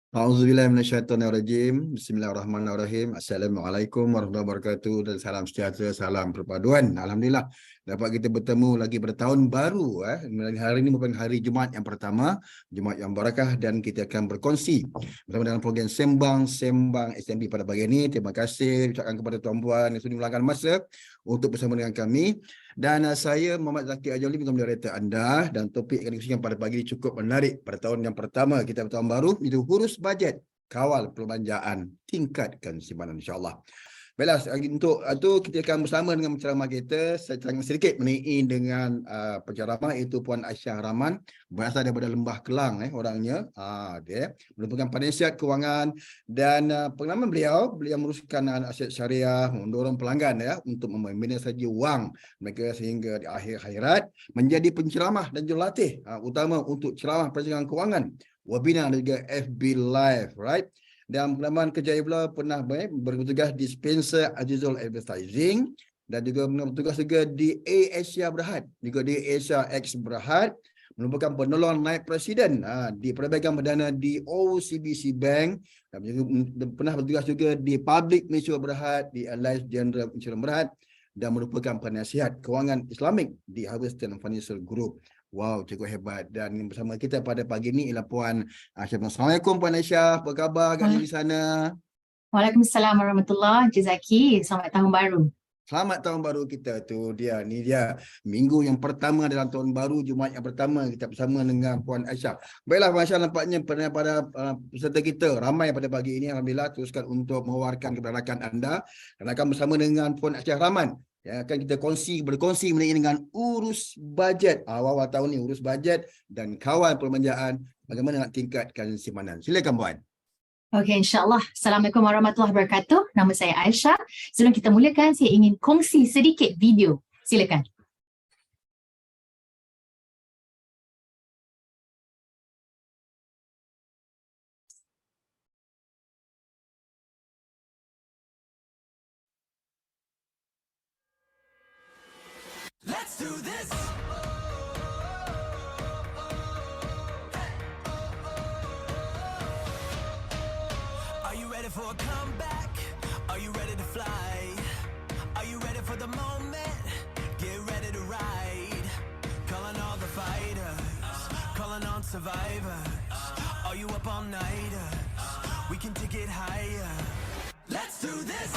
A'udzubillahi minasyaitonirrajim. Bismillahirrahmanirrahim. Assalamualaikum warahmatullahi wabarakatuh dan salam sejahtera, salam perpaduan. Alhamdulillah dapat kita bertemu lagi pada tahun baru. Hari ini merupakan hari Jumaat yang pertama, Jumaat yang barakah, dan kita akan berkongsi bersama dalam program Sembang SMB pada pagi ini. Terima kasih ucapkan kepada tuan-puan yang sudah meluangkan masa untuk bersama dengan kami. Dan saya Muhammad Zaki Ajoli, moderator anda, dan topik yang dikongsikan pada pagi ini cukup menarik pada tahun yang pertama kita tahun baru, itu urus bajet, kawal perbelanjaan, tingkatkan simpanan, insyaAllah. Baiklah, untuk itu kita akan bersama dengan penceramah kita. Saya terangkan sedikit mengenai dengan penceramah itu Puan Aisyah Rahman, berasal daripada Lembah Kelang orangnya. Dia merupakan penasihat kewangan, dan pengalaman beliau merusakkan aset syariah, mendorong pelanggan untuk membina saja wang mereka sehingga di akhir hayat menjadi penceramah dan jurulatih utama untuk ceramah perjalanan kewangan, webinar dan juga FB Live, right? Dan pengalaman kerja beliau pernah bertugas di Spencer Azizul Advertising, dan juga bertugas juga di Asia Berhad, juga di Asia X Berhad, merupakan penolong naib presiden di perbankan perdana di OCBC Bank, dan juga pernah bertugas juga di Public Mutual Berhad, di Alliance General Insurance Berhad, dan merupakan penasihat kewangan Islamik di Harveston Financial Group. Wow, cukup hebat. Dan bersama kita pada pagi ini ialah Puan Aisyah. Assalamualaikum Puan Aisyah, apa khabar agaknya di sana? Waalaikumsalam warahmatullahi wabarakatuh. Selamat tahun baru. Selamat tahun baru kita tu dia. Ni dia minggu yang pertama dalam tahun baru, Jumaat yang pertama kita bersama dengan Puan Aisyah. Baiklah Puan Aisyah, nampaknya pada peserta kita ramai pada pagi ini. Alhamdulillah, teruskan untuk mewawarkan keberanakan anda dan akan bersama dengan Puan Aisyah Rahman yang akan kita berkongsi mengenai dengan urus bajet. Awal tahun ni urus bajet dan kawal perbelanjaan, bagaimana nak tingkatkan simpanan. Silakan Puan. Okey, insyaAllah. Assalamualaikum warahmatullahi wabarakatuh. Nama saya Aisyah. Sebelum kita mulakan, saya ingin kongsi sedikit video. Silakan. Let's do this. Are you ready for a comeback? Are you ready to fly? Are you ready for the moment? Get ready to ride. Calling all the fighters, calling on survivors. Are you up all nighters? We can take it higher. Let's do this.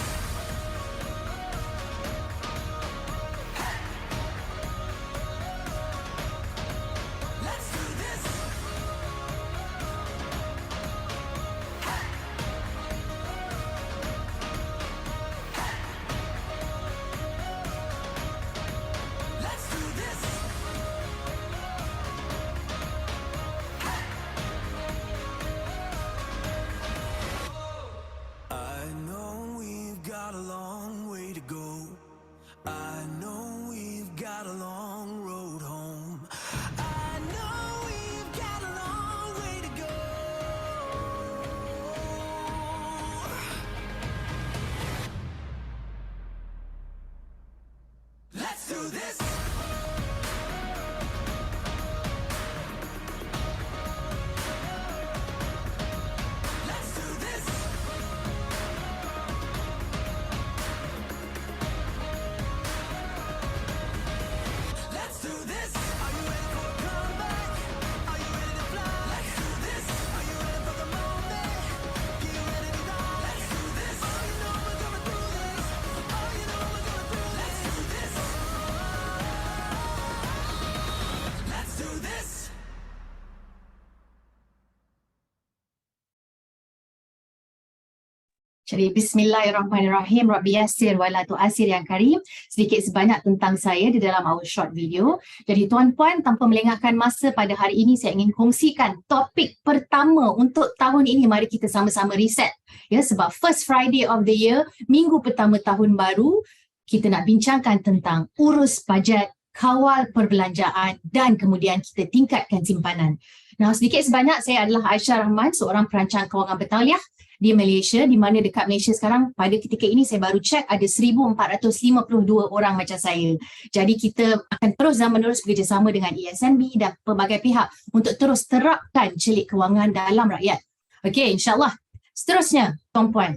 Jadi bismillahirrahmanirrahim. Rabbi yassir wa la tu'assir yang karim. Sedikit sebanyak tentang saya di dalam our short video. Jadi tuan-puan, tanpa melengahkan masa pada hari ini, saya ingin kongsikan topik pertama untuk tahun ini. Mari kita sama-sama reset. Ya, sebab first Friday of the year, minggu pertama tahun baru, kita nak bincangkan tentang urus bajet, kawal perbelanjaan, dan kemudian kita tingkatkan simpanan. Nah, sedikit sebanyak, saya adalah Aisyah Rahman, seorang perancang kewangan bertauliah di Malaysia, di mana dekat Malaysia sekarang pada ketika ini saya baru cek ada 1,452 orang macam saya. Jadi kita akan terus dan menerus bekerjasama dengan ESNB dan pelbagai pihak untuk terus terapkan celik kewangan dalam rakyat. Okey, insyaAllah. Seterusnya, tuan-puan,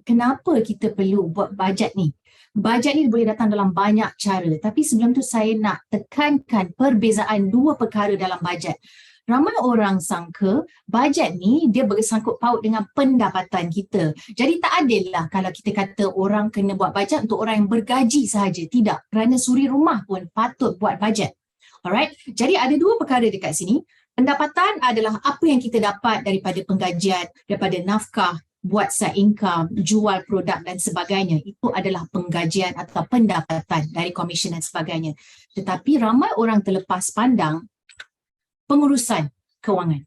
kenapa kita perlu buat bajet ni? Bajet ni boleh datang dalam banyak cara. Tapi sebelum tu saya nak tekankan perbezaan dua perkara dalam bajet. Ramai orang sangka bajet ni dia bersangkut paut dengan pendapatan kita. Jadi tak adil lah kalau kita kata orang kena buat bajet untuk orang yang bergaji sahaja. Tidak, kerana suri rumah pun patut buat bajet. Alright, jadi ada dua perkara dekat sini. Pendapatan adalah apa yang kita dapat daripada penggajian, daripada nafkah, buat side income, jual produk dan sebagainya. Itu adalah penggajian atau pendapatan dari komisen dan sebagainya. Tetapi ramai orang terlepas pandang pengurusan kewangan.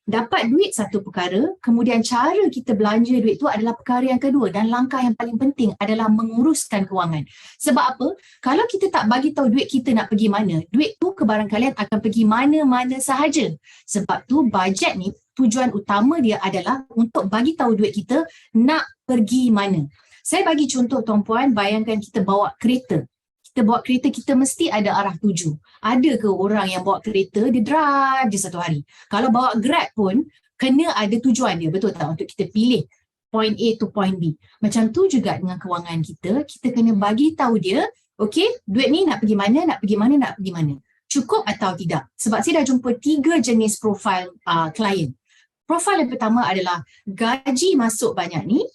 Dapat duit satu perkara, kemudian cara kita belanja duit itu adalah perkara yang kedua, dan langkah yang paling penting adalah menguruskan kewangan. Sebab apa? Kalau kita tak bagi tahu duit kita nak pergi mana, duit tu kebarangkalian akan pergi mana-mana sahaja. Sebab tu bajet ni tujuan utama dia adalah untuk bagi tahu duit kita nak pergi mana. Saya bagi contoh tuan-puan, bayangkan kita bawa kereta. Kita bawa kereta, kita mesti ada arah tuju. Ada ke orang yang bawa kereta, dia drive je satu hari. Kalau bawa Grab pun, kena ada tujuan dia, betul tak? Untuk kita pilih point A to point B. Macam tu juga dengan kewangan kita, kita kena bagi tahu dia, okey, duit ni nak pergi mana, nak pergi mana, nak pergi mana. Cukup atau tidak? Sebab saya dah jumpa 3 jenis profil klien. Profil yang pertama adalah gaji masuk banyak ni,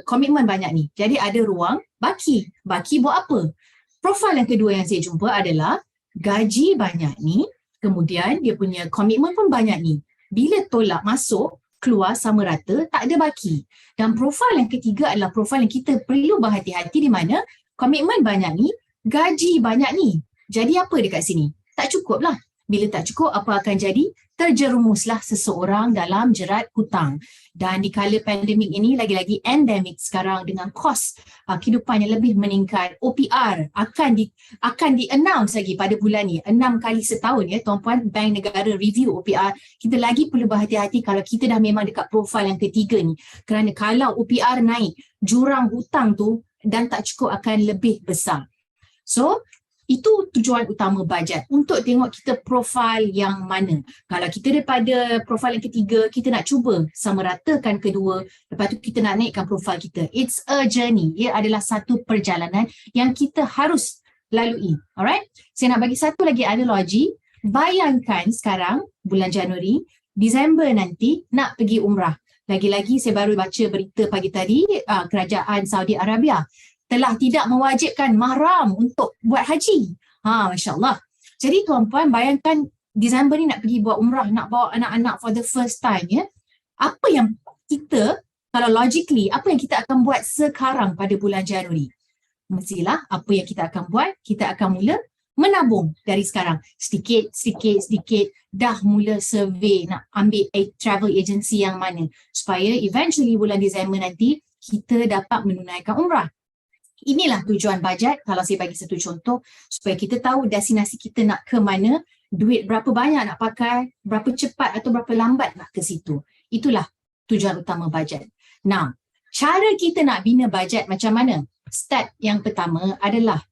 komitmen banyak ni. Jadi ada ruang baki. Baki buat apa? Profil yang kedua yang saya jumpa adalah gaji banyak ni, kemudian dia punya komitmen pun banyak ni. Bila tolak masuk, keluar sama rata, tak ada baki. Dan profil yang ketiga adalah profil yang kita perlu berhati-hati, di mana komitmen banyak ni, gaji banyak ni. Jadi apa dekat sini? Tak cukup lah. Bila tak cukup, apa akan jadi? Terjerumuslah seseorang dalam jerat hutang. Dan di kala pandemik ini, lagi-lagi endemik sekarang dengan kos kehidupan yang lebih meningkat, OPR akan di-announce lagi pada bulan ni. 6 kali setahun ya tuan-puan, Bank Negara review OPR. Kita lagi perlu berhati-hati kalau kita dah memang dekat profil yang ketiga ni. Kerana kalau OPR naik, jurang hutang tu dan tak cukup akan lebih besar. So, itu tujuan utama bajet, untuk tengok kita profil yang mana. Kalau kita daripada profil yang ketiga, kita nak cuba sama ratakan kedua, lepas tu kita nak naikkan profil kita. It's a journey. Ia adalah satu perjalanan yang kita harus lalui. Alright? Saya nak bagi satu lagi analogi. Bayangkan sekarang, bulan Januari, Disember nanti nak pergi umrah. Lagi-lagi saya baru baca berita pagi tadi, kerajaan Saudi Arabia telah tidak mewajibkan mahram untuk buat haji. Masya Allah. Jadi tuan-puan, bayangkan Disember ni nak pergi buat umrah, nak bawa anak-anak for the first time ya. Apa yang kita, kalau logically, apa yang kita akan buat sekarang pada bulan Januari? Mestilah apa yang kita akan buat, kita akan mula menabung dari sekarang. Sedikit, dah mula survey nak ambil travel agency yang mana. Supaya eventually bulan Disember nanti, kita dapat menunaikan umrah. Inilah tujuan bajet, kalau saya bagi satu contoh, supaya kita tahu destinasi kita nak ke mana, duit berapa banyak nak pakai, berapa cepat atau berapa lambat nak ke situ. Itulah tujuan utama bajet. Nah, cara kita nak bina bajet macam mana? Step yang pertama adalah,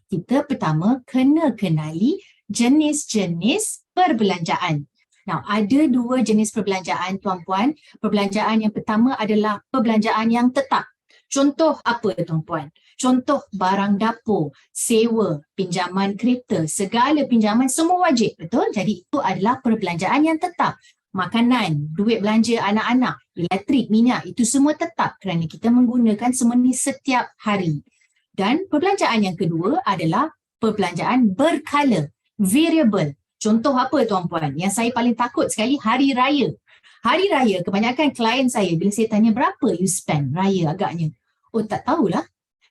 kita pertama kena kenali jenis-jenis perbelanjaan. Now, ada 2 jenis perbelanjaan tuan-puan. Perbelanjaan yang pertama adalah perbelanjaan yang tetap. Contoh apa tuan-puan? Contoh barang dapur, sewa, pinjaman kereta, segala pinjaman semua wajib, betul? Jadi itu adalah perbelanjaan yang tetap. Makanan, duit belanja anak-anak, elektrik, minyak, itu semua tetap kerana kita menggunakan semua ni setiap hari. Dan perbelanjaan yang kedua adalah perbelanjaan berkala, variable. Contoh apa tuan-puan? Yang saya paling takut sekali, hari raya. Hari raya, kebanyakan klien saya bila saya tanya berapa you spend raya agaknya. Oh, tak tahulah.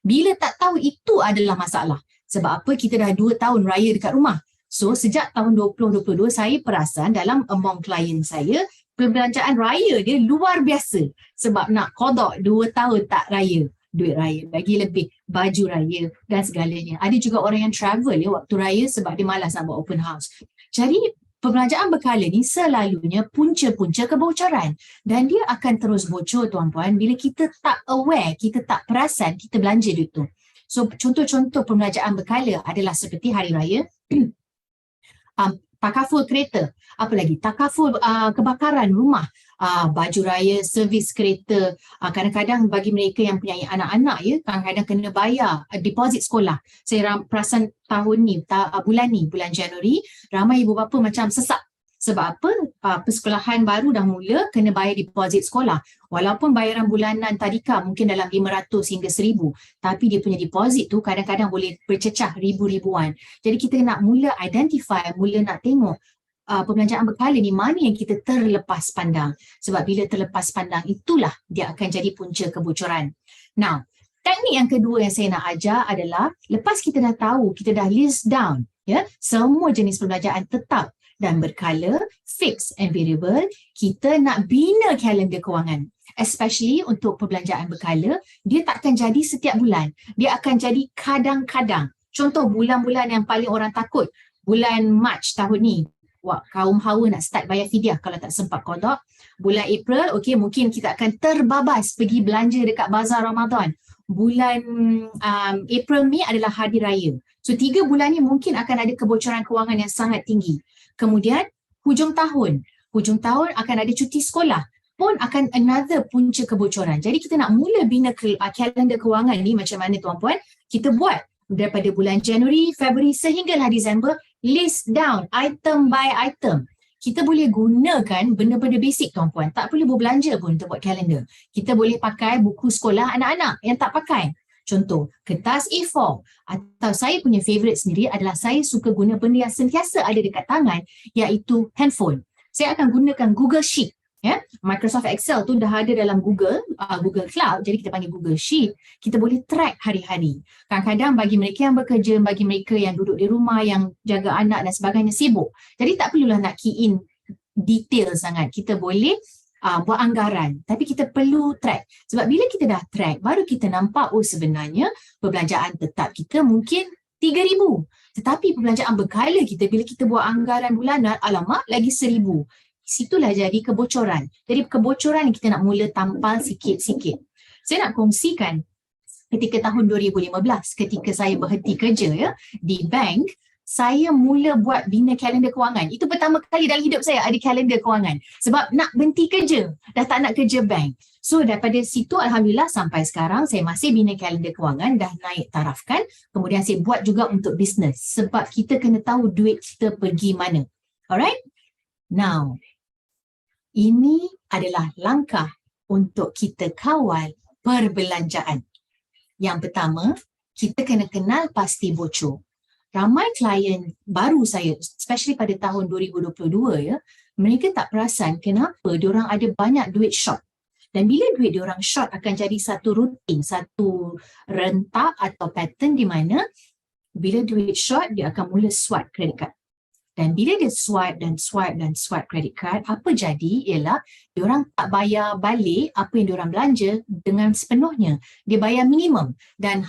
Bila tak tahu, itu adalah masalah. Sebab apa? Kita dah 2 tahun raya dekat rumah. So, sejak tahun 2022, saya perasan dalam among klien saya, perbelanjaan raya dia luar biasa. Sebab nak kodok 2 tahun tak raya. Duit raya, bagi lebih baju raya dan segalanya. Ada juga orang yang travel ya waktu raya sebab dia malas nak buat open house. Jadi, perbelanjaan berkala ni selalunya punca-punca kebocoran, dan dia akan terus bocor tuan-puan bila kita tak aware, kita tak perasan kita belanja duit tu. So contoh-contoh perbelanjaan berkala adalah seperti hari raya, takaful kereta, apa lagi, takaful kebakaran rumah, baju raya, servis kereta. Kadang-kadang bagi mereka yang punya anak-anak ya, kadang-kadang kena bayar deposit sekolah. Saya perasan tahun ni, bulan Januari, ramai ibu bapa macam sesak. Sebab apa? Persekolahan baru dah mula, kena bayar deposit sekolah. Walaupun bayaran bulanan tadika mungkin dalam 500 hingga 1000, tapi dia punya deposit tu kadang-kadang boleh bercecah ribu-ribuan. Jadi kita nak mula identify, mula nak tengok perbelanjaan berkala ni mana yang kita terlepas pandang. Sebab bila terlepas pandang, itulah dia akan jadi punca kebocoran. Now, teknik yang kedua yang saya nak ajar adalah lepas kita dah tahu, kita dah list down ya semua jenis perbelanjaan tetap dan berkala, fixed and variable, kita nak bina kalender kewangan. Especially untuk perbelanjaan berkala, dia tak akan jadi setiap bulan. Dia akan jadi kadang-kadang. Contoh bulan-bulan yang paling orang takut, bulan Mac tahun ni, kaum hawa nak start bayar fidyah kalau tak sempat qada. Bulan April, okey, mungkin kita akan terbabas pergi belanja dekat bazar Ramadan. Bulan April ni adalah hari raya. So 3 bulan ni mungkin akan ada kebocoran kewangan yang sangat tinggi. Kemudian hujung tahun akan ada cuti sekolah, pun akan another punca kebocoran. Jadi kita nak mula bina kalender kewangan ni macam mana tuan-puan? Kita buat daripada bulan Januari, Februari sehinggalah Disember, list down item by item. Kita boleh gunakan benda-benda basic tuan-puan. Tak perlu berbelanja pun untuk buat kalender. Kita boleh pakai buku sekolah anak-anak yang tak pakai. Contoh, kertas A4. Atau saya punya favourite sendiri adalah saya suka guna benda yang sentiasa ada dekat tangan, iaitu handphone. Saya akan gunakan Google Sheet. Ya, Microsoft Excel tu dah ada dalam Google Cloud, jadi kita panggil Google Sheet. Kita boleh track hari-hari. Kadang-kadang bagi mereka yang bekerja, bagi mereka yang duduk di rumah, yang jaga anak dan sebagainya sibuk. Jadi tak perlulah nak key in detail sangat. Kita boleh buat anggaran, tapi kita perlu track. Sebab bila kita dah track, baru kita nampak sebenarnya perbelanjaan tetap kita mungkin 3,000. Tetapi perbelanjaan berkala kita, bila kita buat anggaran bulanan, alamak lagi 1,000. Situlah jadi kebocoran. Jadi kebocoran yang kita nak mula tampal sikit-sikit. Saya nak kongsikan ketika tahun 2015, ketika saya berhenti kerja ya di bank, saya mula buat bina kalender kewangan. Itu pertama kali dalam hidup saya ada kalender kewangan. Sebab nak berhenti kerja, dah tak nak kerja bank. So daripada situ alhamdulillah sampai sekarang saya masih bina kalender kewangan, dah naik tarafkan. Kemudian saya buat juga untuk bisnes. Sebab kita kena tahu duit kita pergi mana. Alright? Now, ini adalah langkah untuk kita kawal perbelanjaan. Yang pertama, kita kena kenal pasti bocor. Ramai klien baru saya, especially pada tahun 2022 ya, mereka tak perasan kenapa diorang ada banyak duit short. Dan bila duit diorang short akan jadi satu rutin, satu rentak atau pattern di mana bila duit short dia akan mula swipe credit card. Dan bila dia swipe credit card, apa jadi ialah diorang tak bayar balik apa yang diorang belanja dengan sepenuhnya. Dia bayar minimum dan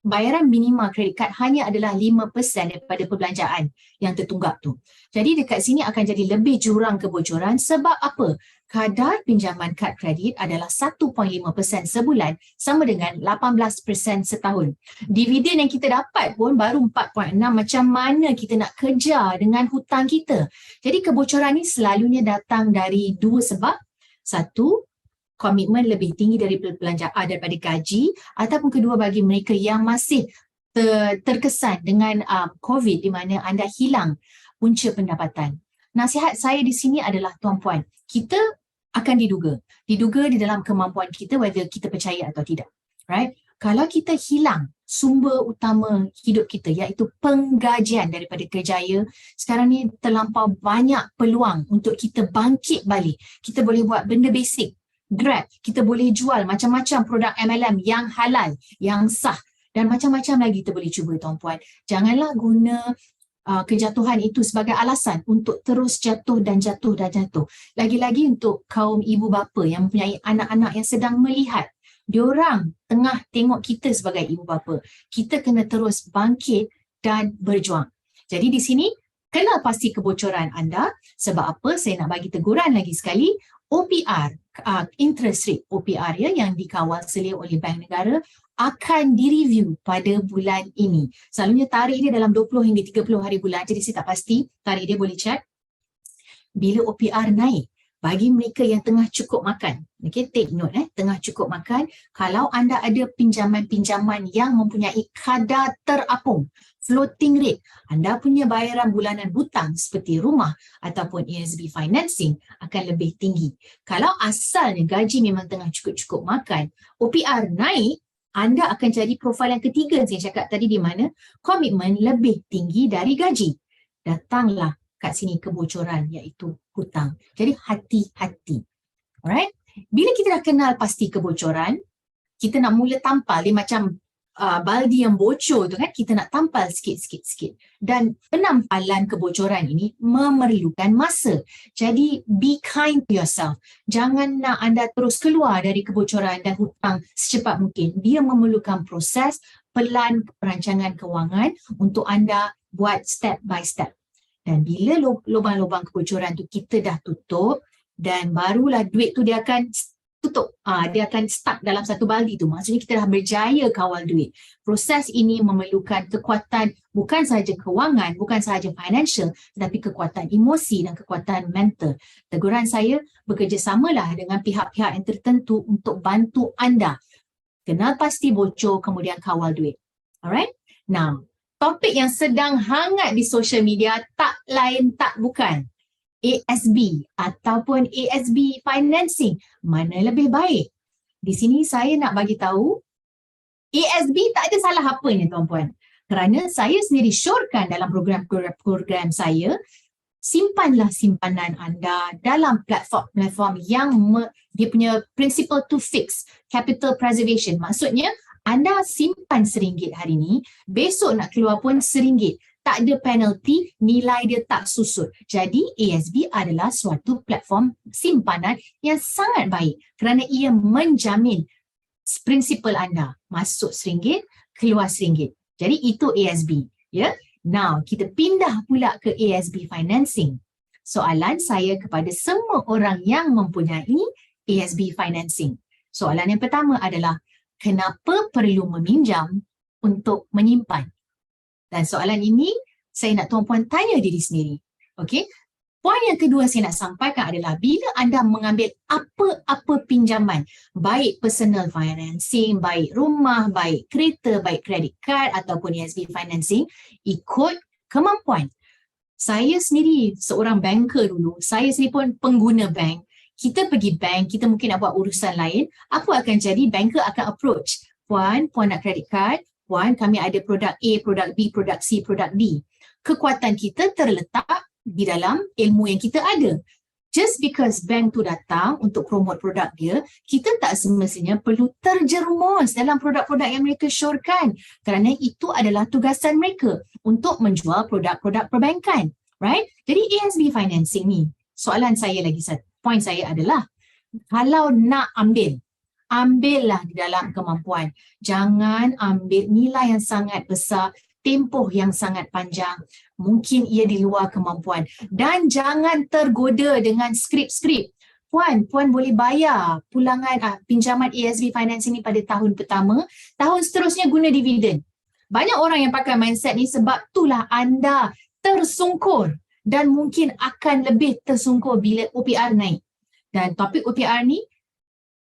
bayaran minima kredit kad hanya adalah 5% daripada perbelanjaan yang tertunggak tu. Jadi dekat sini akan jadi lebih jurang kebocoran sebab apa? Kadar pinjaman kad kredit adalah 1.5% sebulan sama dengan 18% setahun. Dividen yang kita dapat pun baru 4.6. Macam mana kita nak kejar dengan hutang kita? Jadi kebocoran ni selalunya datang dari dua sebab. Satu, komitmen lebih tinggi dari perbelanjaan daripada gaji, ataupun kedua bagi mereka yang masih terkesan dengan COVID di mana anda hilang punca pendapatan. Nasihat saya di sini adalah tuan-puan, kita akan diduga di dalam kemampuan kita whether kita percaya atau tidak. Right? Kalau kita hilang sumber utama hidup kita iaitu penggajian daripada kerjaya, sekarang ni terlampau banyak peluang untuk kita bangkit balik. Kita boleh buat benda basic. Grab, kita boleh jual macam-macam produk MLM yang halal, yang sah dan macam-macam lagi kita boleh cuba tuan-puan. Janganlah guna kejatuhan itu sebagai alasan untuk terus jatuh dan jatuh dan jatuh. Lagi-lagi untuk kaum ibu bapa yang mempunyai anak-anak yang sedang melihat. Diorang tengah tengok kita sebagai ibu bapa. Kita kena terus bangkit dan berjuang. Jadi di sini, kenal pasti kebocoran anda. Sebab apa? Saya nak bagi teguran lagi sekali. OPR, interest rate OPR ya, yang dikawal selia oleh Bank Negara akan direview pada bulan ini. Selalunya tarikh dia dalam 20 hingga 30 hari bulan. Jadi saya tak pasti, tarikh dia boleh check. Bila OPR naik, bagi mereka yang tengah cukup makan. Okay, take note, tengah cukup makan. Kalau anda ada pinjaman-pinjaman yang mempunyai kadar terapung, floating rate, anda punya bayaran bulanan hutang seperti rumah ataupun ASB financing akan lebih tinggi. Kalau asalnya gaji memang tengah cukup-cukup makan, OPR naik, anda akan jadi profil yang ketiga saya cakap tadi, di mana komitmen lebih tinggi dari gaji. Datanglah kat sini kebocoran, iaitu hutang. Jadi hati-hati. Alright? Bila kita dah kenal pasti kebocoran, kita nak mula tampal, dia macam baldi yang bocor tu kan, kita nak tampal sikit. Dan penampalan kebocoran ini memerlukan masa. Jadi be kind to yourself. Jangan nak anda terus keluar dari kebocoran dan hutang secepat mungkin. Dia memerlukan proses pelan perancangan kewangan untuk anda buat step by step. Dan bila lubang-lubang kebocoran tu kita dah tutup, dan barulah duit tu dia akan tutup. Dia akan stuck dalam satu baldi tu. Maksudnya kita dah berjaya kawal duit. Proses ini memerlukan kekuatan bukan sahaja kewangan, bukan sahaja financial, tetapi kekuatan emosi dan kekuatan mental. Teguran saya, bekerjasamalah dengan pihak-pihak yang tertentu untuk bantu anda kenal pasti bocor, kemudian kawal duit. Alright? Now, topik yang sedang hangat di social media tak lain tak bukan ASB ataupun ASB financing. Mana lebih baik? Di sini saya nak bagi tahu ASB tak ada salah apanya tuan-puan. Kerana saya sendiri syorkan dalam program saya, simpanlah simpanan anda dalam platform yang dia punya principle to fix, capital preservation. Maksudnya anda simpan RM1 hari ni, besok nak keluar pun RM1. Tak ada penalty, nilai dia tak susut. Jadi ASB adalah suatu platform simpanan yang sangat baik kerana ia menjamin prinsipal anda. Masuk RM1, keluar RM1. Jadi itu ASB. Ya. Now, kita pindah pula ke ASB financing. Soalan saya kepada semua orang yang mempunyai ASB financing. Soalan yang pertama adalah, kenapa perlu meminjam untuk menyimpan? Dan soalan ini saya nak tuan-puan tanya diri sendiri. Okey? Poin yang kedua saya nak sampaikan adalah bila anda mengambil apa-apa pinjaman, baik personal financing, baik rumah, baik kereta, baik credit card ataupun ASB financing, ikut kemampuan. Saya sendiri seorang banker dulu, saya sendiri pun pengguna bank. Kita pergi bank, kita mungkin nak buat urusan lain, apa akan jadi? Banker akan approach. Puan nak credit card? Puan, kami ada produk A, produk B, produk C, produk D. Kekuatan kita terletak di dalam ilmu yang kita ada. Just because bank tu datang untuk promote produk dia, kita tak semestinya perlu terjerumus dalam produk-produk yang mereka syorkan. Kerana itu adalah tugasan mereka untuk menjual produk-produk perbankan. Right? Jadi ASB financing ni, soalan saya lagi satu. Poin saya adalah, kalau nak ambillah di dalam kemampuan. Jangan ambil nilai yang sangat besar, tempoh yang sangat panjang. Mungkin ia di luar kemampuan. Dan jangan tergoda dengan skrip-skrip. Puan boleh bayar pulangan pinjaman ASB financing ni pada tahun pertama, tahun seterusnya guna dividen. Banyak orang yang pakai mindset ni, sebab itulah anda tersungkur dan mungkin akan lebih tersungkur bila OPR naik. Dan topik OPR ni,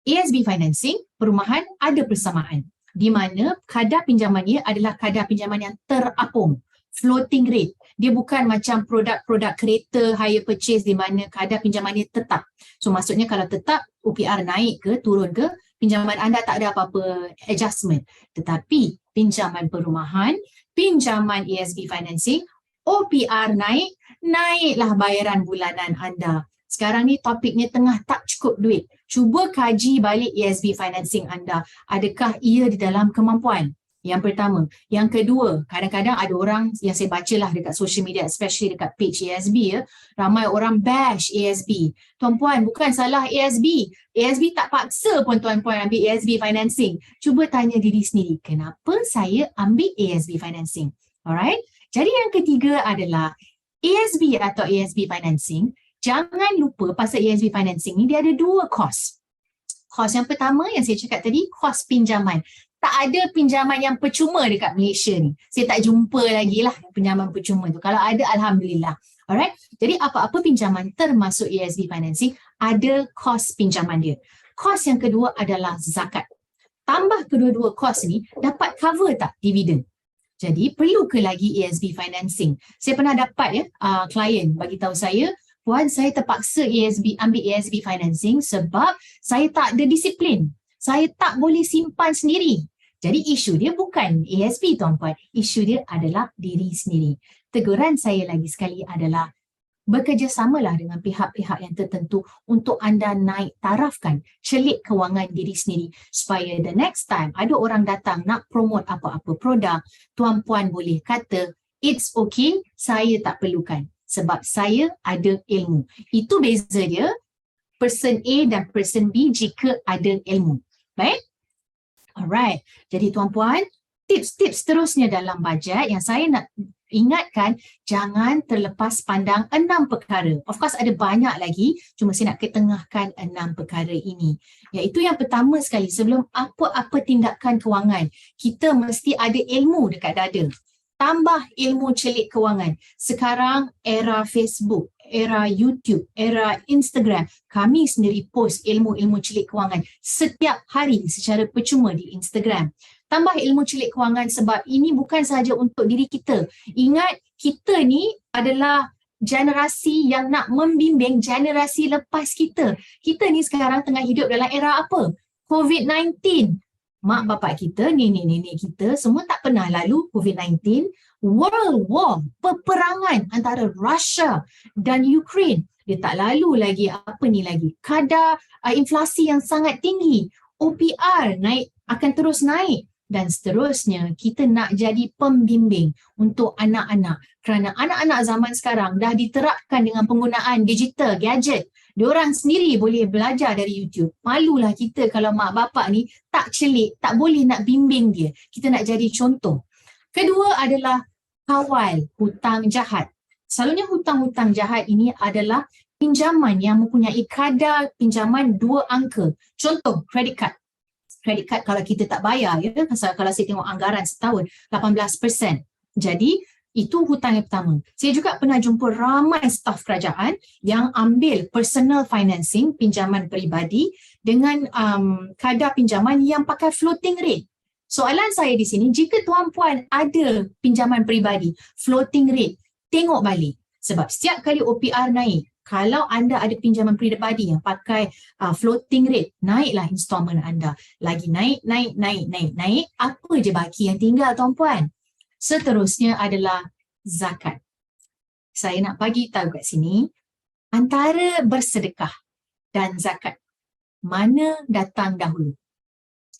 ASB financing, perumahan ada persamaan. Di mana kadar pinjamannya adalah kadar pinjaman yang terapung. Floating rate. Dia bukan macam produk-produk kereta, hire purchase di mana kadar pinjamannya tetap. So maksudnya kalau tetap, OPR naik ke, turun ke, pinjaman anda tak ada apa-apa adjustment. Tetapi pinjaman perumahan, pinjaman ASB financing, OPR naik, naiklah bayaran bulanan anda. Sekarang ni topiknya tengah tak cukup duit. Cuba kaji balik ASB financing anda. Adakah ia di dalam kemampuan? Yang pertama. Yang kedua, kadang-kadang ada orang yang saya bacalah dekat social media, especially dekat page ASB, ramai orang bash ASB. Tuan-puan, bukan salah ASB. ASB tak paksa pun tuan-puan ambil ASB financing. Cuba tanya diri sendiri, kenapa saya ambil ASB financing? Alright? Jadi yang ketiga adalah ASB atau ASB financing. Jangan lupa pasal ASB financing ni dia ada dua kos. Kos yang pertama yang saya cakap tadi, kos pinjaman. Tak ada pinjaman yang percuma dekat Malaysia ni. Saya tak jumpa lagi lah pinjaman percuma tu. Kalau ada, alhamdulillah. Alright, jadi apa-apa pinjaman termasuk ESB financing ada kos pinjaman dia. Kos yang kedua adalah zakat. Tambah kedua-dua kos ni dapat cover tak dividen? Jadi perlu ke lagi ESB financing? Saya pernah dapat klien bagi tahu saya, puan saya terpaksa ambil ESB financing sebab saya tak ada disiplin. Saya tak boleh simpan sendiri. Jadi isu dia bukan ESB tuan-puan, isu dia adalah diri sendiri. Teguran saya lagi sekali adalah bekerjasamalah dengan pihak-pihak yang tertentu untuk anda naik tarafkan celik kewangan diri sendiri supaya the next time ada orang datang nak promote apa-apa produk, tuan-puan boleh kata, it's okay, saya tak perlukan sebab saya ada ilmu. Itu beza dia, person A dan person B jika ada ilmu. Baik? Alright, jadi tuan-puan, tips-tips terusnya dalam bajet yang saya nak ingatkan, jangan terlepas pandang 6 perkara. Of course ada banyak lagi, cuma saya nak ketengahkan 6 perkara ini. Iaitu yang pertama sekali, sebelum apa-apa tindakan kewangan, kita mesti ada ilmu dekat dada. Tambah ilmu celik kewangan. Sekarang era Facebook, era YouTube, era Instagram, kami sendiri post ilmu-ilmu celik kewangan setiap hari secara percuma di Instagram. Tambah ilmu celik kewangan sebab ini bukan sahaja untuk diri kita. Ingat, kita ni adalah generasi yang nak membimbing generasi lepas kita. Kita ni sekarang tengah hidup dalam era apa? COVID-19. Mak bapak kita, nenek-nenek kita semua tak pernah lalu COVID-19. World War, peperangan antara Russia dan Ukraine. Dia tak lalu lagi kadar inflasi yang sangat tinggi. OPR akan terus naik. Dan seterusnya, kita nak jadi pembimbing untuk anak-anak. Kerana anak-anak zaman sekarang dah diterapkan dengan penggunaan digital, gadget. Diorang sendiri boleh belajar dari YouTube. Malulah kita kalau mak bapak ni tak celik, tak boleh nak bimbing dia. Kita nak jadi contoh. Kedua adalah kawal hutang jahat. Selalunya hutang-hutang jahat ini adalah pinjaman yang mempunyai kadar pinjaman 2 angka. Contoh, credit card. Credit card kalau kita tak bayar, kalau saya tengok anggaran setahun 18%. Jadi itu hutang yang pertama. Saya juga pernah jumpa ramai staf kerajaan yang ambil personal financing, pinjaman peribadi dengan kadar pinjaman yang pakai floating rate. Soalan saya di sini, jika tuan-puan ada pinjaman peribadi floating rate, tengok balik. Sebab setiap kali OPR naik, kalau anda ada pinjaman peribadi yang pakai floating rate, naiklah installment anda. Lagi naik. Apa je baki yang tinggal tuan-puan? Seterusnya adalah zakat. Saya nak bagi tahu kat sini, antara bersedekah dan zakat, mana datang dahulu?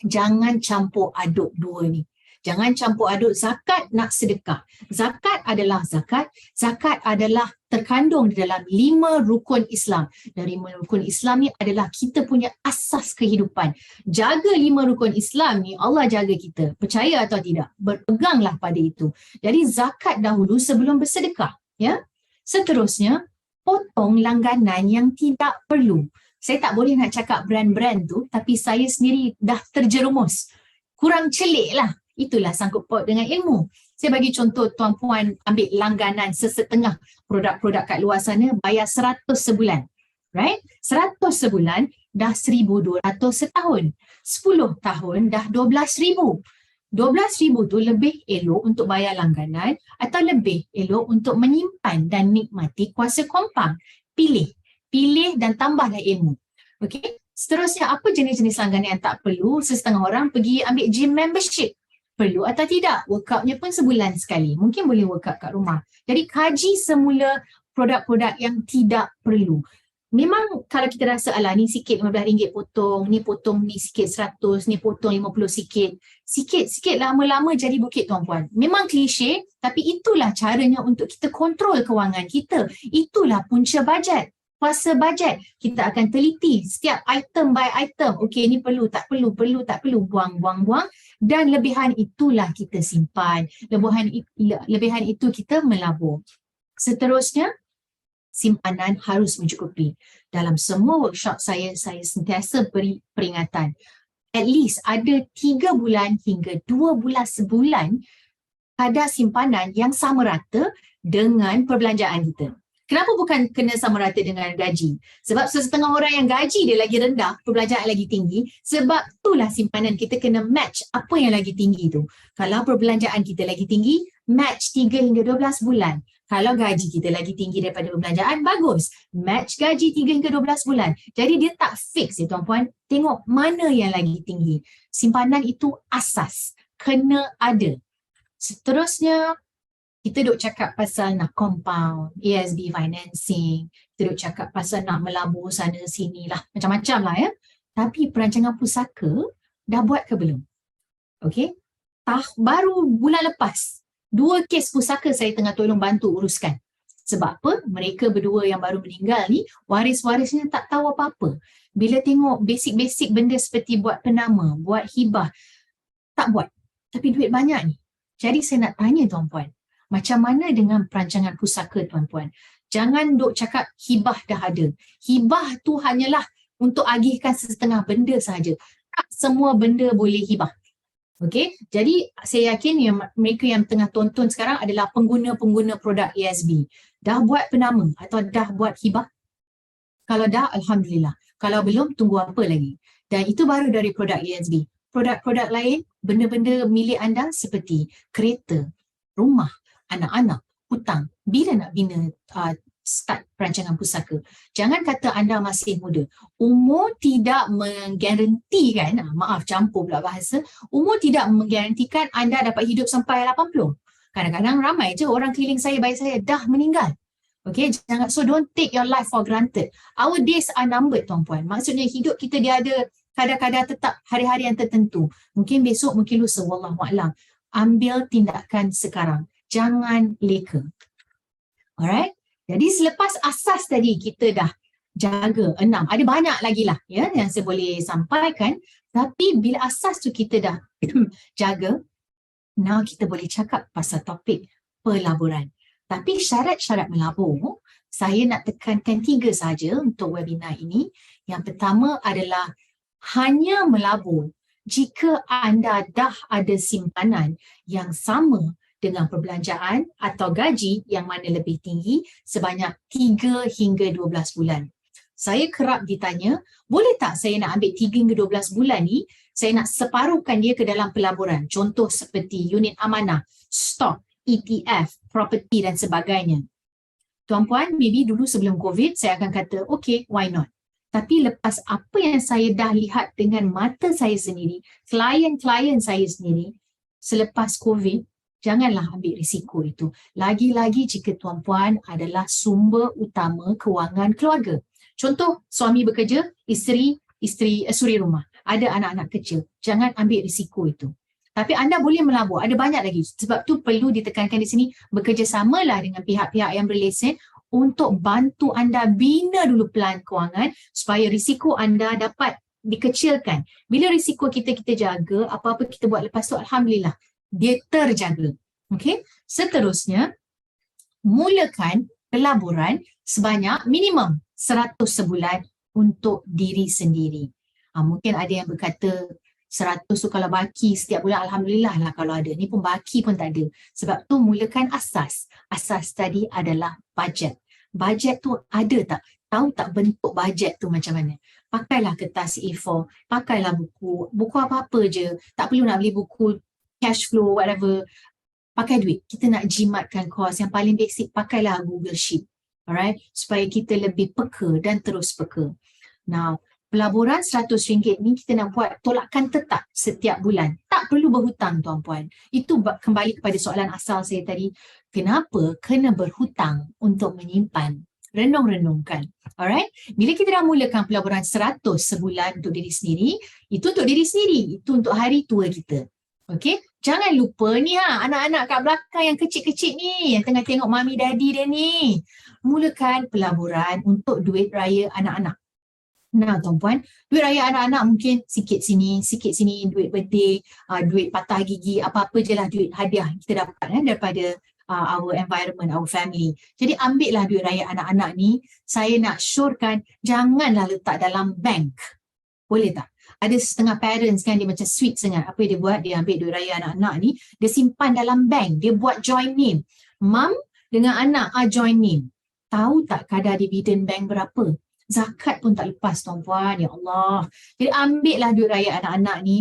Jangan campur aduk dua ni. Jangan campur aduk zakat nak sedekah. Zakat adalah zakat. Zakat adalah terkandung di dalam 5 rukun Islam. Dari 5 rukun Islam ni adalah kita punya asas kehidupan. Jaga 5 rukun Islam ni, Allah jaga kita. Percaya atau tidak, berpeganglah pada itu. Jadi zakat dahulu sebelum bersedekah. Ya. Seterusnya, potong langganan yang tidak perlu. Saya tak boleh nak cakap brand-brand tu, tapi saya sendiri dah terjerumus. Kurang celik lah. Itulah sangkut paut dengan ilmu. Saya bagi contoh, tuan-puan ambil langganan sesetengah produk-produk kat luar sana, bayar 100 sebulan. Right? 100 sebulan dah 1,200 setahun. 10 tahun dah 12,000. 12,000 tu lebih elok untuk bayar langganan atau lebih elok untuk menyimpan dan nikmati kuasa kompang. Pilih dan tambahlah ilmu. Okey. Seterusnya, apa jenis-jenis langganan yang tak perlu? Sesetengah orang pergi ambil gym membership. Perlu atau tidak? Workoutnya pun sebulan sekali. Mungkin boleh workout kat rumah. Jadi kaji semula produk-produk yang tidak perlu. Memang kalau kita rasa, alah ni sikit RM15 potong ni sikit 100, ni potong 50 sikit. Sikit-sikit lama-lama jadi bukit tuan-puan. Memang klise, tapi itulah caranya untuk kita kontrol kewangan kita. Itulah punca bajet. Kuasa bajet, kita akan teliti setiap item by item. Okey, ni perlu, tak perlu, buang. Dan lebihan itulah kita simpan. Lebihan itu kita melabur. Seterusnya, simpanan harus mencukupi. Dalam semua workshop saya sentiasa beri peringatan. At least ada 3 bulan hingga 12 bulan kadar simpanan yang sama rata dengan perbelanjaan kita. Kenapa bukan kena sama rata dengan gaji? Sebab setengah orang yang gaji dia lagi rendah, perbelanjaan lagi tinggi. Sebab itulah simpanan kita kena match apa yang lagi tinggi tu. Kalau perbelanjaan kita lagi tinggi, match 3 hingga 12 bulan. Kalau gaji kita lagi tinggi daripada perbelanjaan, bagus. Match gaji 3 hingga 12 bulan. Jadi dia tak fix ya tuan-puan. Tengok mana yang lagi tinggi. Simpanan itu asas. Kena ada. Seterusnya, kita duk cakap pasal nak compound, ASB financing, kita duk cakap pasal nak melabur sana sini lah, macam-macam lah ya. Tapi perancangan pusaka dah buat ke belum? Okay, baru bulan lepas, 2 kes pusaka saya tengah tolong bantu uruskan. Sebab apa? Mereka berdua yang baru meninggal ni, waris-warisnya tak tahu apa-apa. Bila tengok basic-basic benda seperti buat penama, buat hibah, tak buat. Tapi duit banyak ni. Jadi saya nak tanya tuan-puan, macam mana dengan perancangan pusaka tuan-puan? Jangan duk cakap hibah dah ada. Hibah tu hanyalah untuk agihkan setengah benda sahaja. Tak semua benda boleh hibah. Okey, jadi saya yakin yang mereka yang tengah tonton sekarang adalah pengguna-pengguna produk ASB. Dah buat penama atau dah buat hibah? Kalau dah, Alhamdulillah. Kalau belum, tunggu apa lagi? Dan itu baru dari produk ASB. Produk-produk lain, benda-benda milik anda seperti kereta, rumah, anak-anak, hutang. Bila nak bina start perancangan pusaka? Jangan kata anda masih muda. Umur tidak menggarantikan, maaf campur pula bahasa, umur tidak menggarantikan anda dapat hidup sampai 80. Kadang-kadang ramai je orang keliling saya, baik saya dah meninggal. Okay, jangan, so don't take your life for granted. Our days are numbered tuan-puan. Maksudnya hidup kita dia ada kadar-kadar tetap, hari-hari yang tertentu. Mungkin besok, mungkin lusa, wallahualam. Ambil tindakan sekarang. Jangan leka. Alright. Jadi selepas asas tadi kita dah jaga 6. Ada banyak lagi lah ya yang saya boleh sampaikan. Tapi bila asas tu kita dah jaga, now kita boleh cakap pasal topik pelaburan. Tapi syarat-syarat melabur, saya nak tekankan 3 saja untuk webinar ini. Yang pertama adalah hanya melabur jika anda dah ada simpanan yang sama dengan perbelanjaan atau gaji yang mana lebih tinggi sebanyak 3 hingga 12 bulan. Saya kerap ditanya, boleh tak saya nak ambil 3 hingga 12 bulan ni, saya nak separuhkan dia ke dalam pelaburan. Contoh seperti unit amanah, stok, ETF, property dan sebagainya. Tuan-puan, maybe dulu sebelum COVID, saya akan kata, okay, why not? Tapi lepas apa yang saya dah lihat dengan mata saya sendiri, klien-klien saya sendiri, selepas COVID, janganlah ambil risiko itu. Lagi-lagi jika tuan-puan adalah sumber utama kewangan keluarga. Contoh, suami bekerja, isteri suri rumah. Ada anak-anak kecil. Jangan ambil risiko itu. Tapi anda boleh melabur. Ada banyak lagi. Sebab tu perlu ditekankan di sini, bekerjasamalah dengan pihak-pihak yang berlesen untuk bantu anda bina dulu pelan kewangan supaya risiko anda dapat dikecilkan. Bila risiko kita jaga, apa-apa kita buat lepas tu, Alhamdulillah, dia terjaga. Okey. Seterusnya, mulakan pelaburan sebanyak minimum 100 sebulan untuk diri sendiri. Mungkin ada yang berkata 100 tu kalau baki setiap bulan, Alhamdulillah lah kalau ada. Ni pun baki pun tak ada. Sebab tu mulakan asas. Asas tadi adalah bajet. Bajet tu ada tak? Tahu tak bentuk bajet tu macam mana? Pakailah kertas A4, pakailah buku apa-apa je. Tak perlu nak beli buku cash flow, whatever. Pakai duit. Kita nak jimatkan kos yang paling basic, pakailah Google Sheet. Alright? Supaya kita lebih peka dan terus peka. Now, pelaburan RM100 ni kita nak buat tolakan tetap setiap bulan. Tak perlu berhutang tuan-puan. Itu kembali kepada soalan asal saya tadi. Kenapa kena berhutang untuk menyimpan? Renung-renungkan. Alright? Bila kita dah mulakan pelaburan 100 sebulan untuk diri sendiri, itu untuk diri sendiri. Itu untuk hari tua kita. Okay? Jangan lupa ni anak-anak kat belakang yang kecil-kecil ni, yang tengah tengok mami daddy dia ni. Mulakan pelaburan untuk duit raya anak-anak. Nah tuan-puan, duit raya anak-anak mungkin sikit sini, duit birthday, duit patah gigi, apa-apa je lah duit hadiah kita dapat daripada our environment, our family. Jadi ambil lah duit raya anak-anak ni, saya nak syorkan janganlah letak dalam bank. Boleh tak? Ada setengah parents kan dia macam sweet sangat. Apa yang dia buat? Dia ambil duit raya anak-anak ni, dia simpan dalam bank, dia buat joint name. Mum dengan anak joint name. tahu tak kadar dividen bank berapa? Zakat pun tak lepas tuan-puan, ya Allah. Jadi ambil lah duit rakyat anak-anak ni.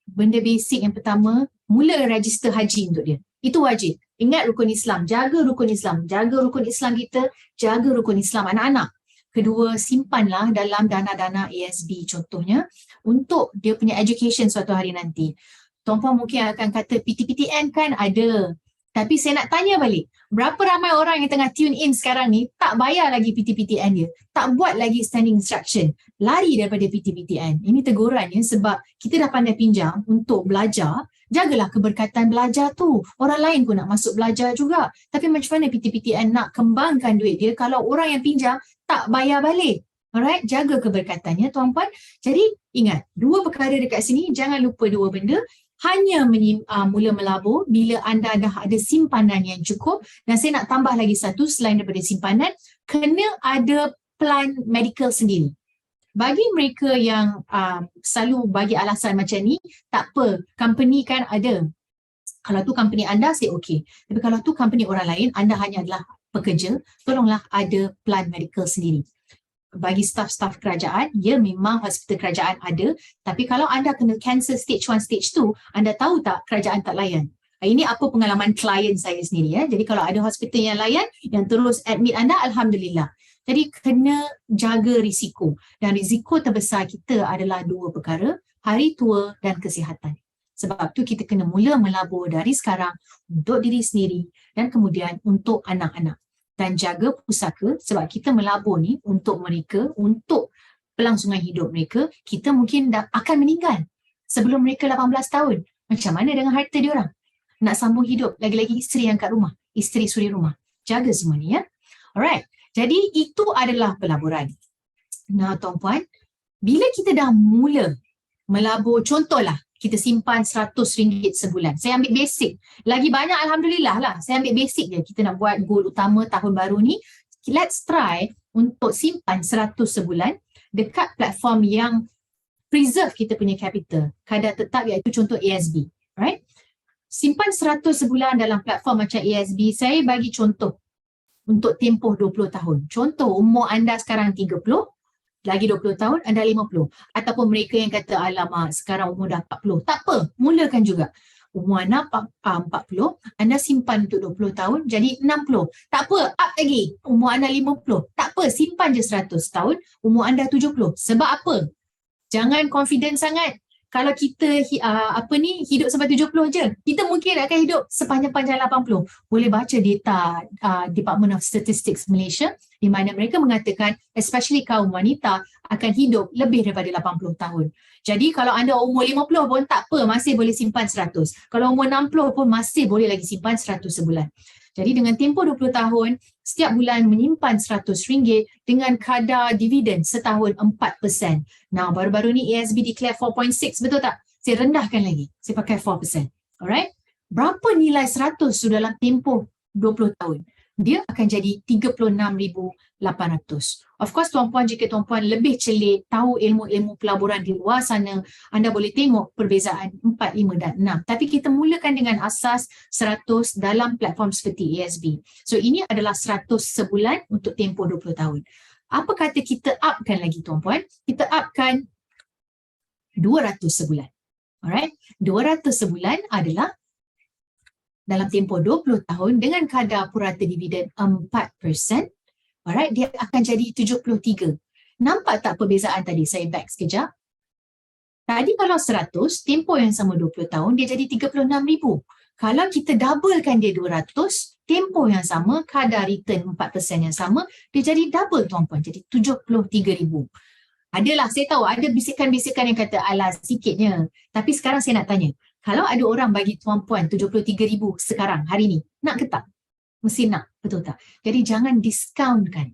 Benda basic yang pertama, mula register haji untuk dia. Itu wajib. Ingat rukun Islam, jaga rukun Islam, jaga rukun Islam kita, jaga rukun Islam anak-anak. Kedua, simpanlah dalam dana-dana ASB contohnya untuk dia punya education suatu hari nanti. Tuan-puan mungkin akan kata PTPTN kan ada. Tapi saya nak tanya balik, berapa ramai orang yang tengah tune in sekarang ni tak bayar lagi PTPTN dia, tak buat lagi standing instruction, lari daripada PTPTN. Ini tegurannya sebab kita dah pandai pinjam untuk belajar, jagalah keberkatan belajar tu. Orang lain pun nak masuk belajar juga. Tapi macam mana PTPTN nak kembangkan duit dia kalau orang yang pinjam tak bayar balik? Alright, jaga keberkatannya tuan-puan. Jadi ingat, dua perkara dekat sini, jangan lupa dua benda. Hanya mula melabur bila anda dah ada simpanan yang cukup. Dan saya nak tambah lagi satu selain daripada simpanan, kena ada plan medical sendiri. Bagi mereka yang selalu bagi alasan macam ni, tak apa, company kan ada. Kalau tu company anda, saya okey. Tapi kalau tu company orang lain, anda hanya adalah pekerja, tolonglah ada plan medical sendiri. Bagi staf-staf kerajaan, ya memang hospital kerajaan ada, tapi kalau anda kena cancer stage 1, stage 2, anda tahu tak kerajaan tak layan. Ini apa pengalaman klien saya sendiri ya. Jadi kalau ada hospital yang layan, yang terus admit anda, Alhamdulillah. Jadi kena jaga risiko. Dan risiko terbesar kita adalah dua perkara, hari tua dan kesihatan. Sebab tu kita kena mula melabur dari sekarang untuk diri sendiri dan kemudian untuk anak-anak. Dan jaga pusaka sebab kita melabur ni untuk mereka, untuk pelangsungan hidup mereka, kita mungkin akan meninggal sebelum mereka 18 tahun. Macam mana dengan harta diorang? Nak sambung hidup, lagi-lagi isteri yang kat rumah, isteri suri rumah. Jaga semua ni ya. Alright, jadi itu adalah pelaburan. Nah tuan-puan, bila kita dah mula melabur, contohlah, kita simpan RM100 sebulan. Saya ambil basic. Lagi banyak Alhamdulillah lah. Saya ambil basic je. Kita nak buat goal utama tahun baru ni. Let's try untuk simpan 100 sebulan dekat platform yang preserve kita punya capital. Kadar tetap iaitu contoh ASB. Right? Simpan 100 sebulan dalam platform macam ASB. Saya bagi contoh untuk tempoh 20 tahun. Contoh umur anda sekarang 30. Lagi 20 tahun, anda 50. Ataupun mereka yang kata, alamak, sekarang umur dah 40. Tak apa, mulakan juga. Umur anda 40, anda simpan untuk 20 tahun, jadi 60. Tak apa, up lagi. Umur anda 50. Tak apa, simpan je 100 tahun, umur anda 70. Sebab apa? Jangan confident sangat. Kalau kita hidup sampai 70 je, kita mungkin akan hidup sepanjang-panjang 80. Boleh baca data Department of Statistics Malaysia di mana mereka mengatakan especially kaum wanita akan hidup lebih daripada 80 tahun. Jadi kalau anda umur 50 pun tak apa, masih boleh simpan 100. Kalau umur 60 pun masih boleh lagi simpan 100 sebulan. Jadi dengan tempoh 20 tahun, setiap bulan menyimpan RM100 dengan kadar dividen setahun 4%. Nah, baru-baru ni ASB declare 4.6, betul tak? Saya rendahkan lagi, saya pakai 4%. Alright? Berapa nilai 100 tu dalam tempoh 20 tahun? Dia akan jadi 36,800. Of course, tuan-puan, jika tuan-puan lebih celik, tahu ilmu-ilmu pelaburan di luar sana, anda boleh tengok perbezaan 4, 5 dan 6. Tapi kita mulakan dengan asas 100 dalam platform seperti ASB. So, ini adalah 100 sebulan untuk tempoh 20 tahun. Apa kata kita upkan lagi, tuan-puan? Kita upkan 200 sebulan. Alright? 200 sebulan adalah dalam tempoh 20 tahun dengan kadar purata dividen 4%, alright, dia akan jadi 73. Nampak tak perbezaan tadi? Saya back sekejap. Tadi kalau 100, tempoh yang sama 20 tahun, dia jadi 36,000. Kalau kita doublekan dia 200, tempoh yang sama, kadar return 4% yang sama, dia jadi double tuan-puan, jadi 73,000. Adalah, saya tahu ada bisikan-bisikan yang kata, alah sikitnya. Tapi sekarang saya nak tanya, kalau ada orang bagi tuan-puan 73,000 sekarang, hari ni, nak ke tak? Mesti nak, betul tak? Jadi jangan discountkan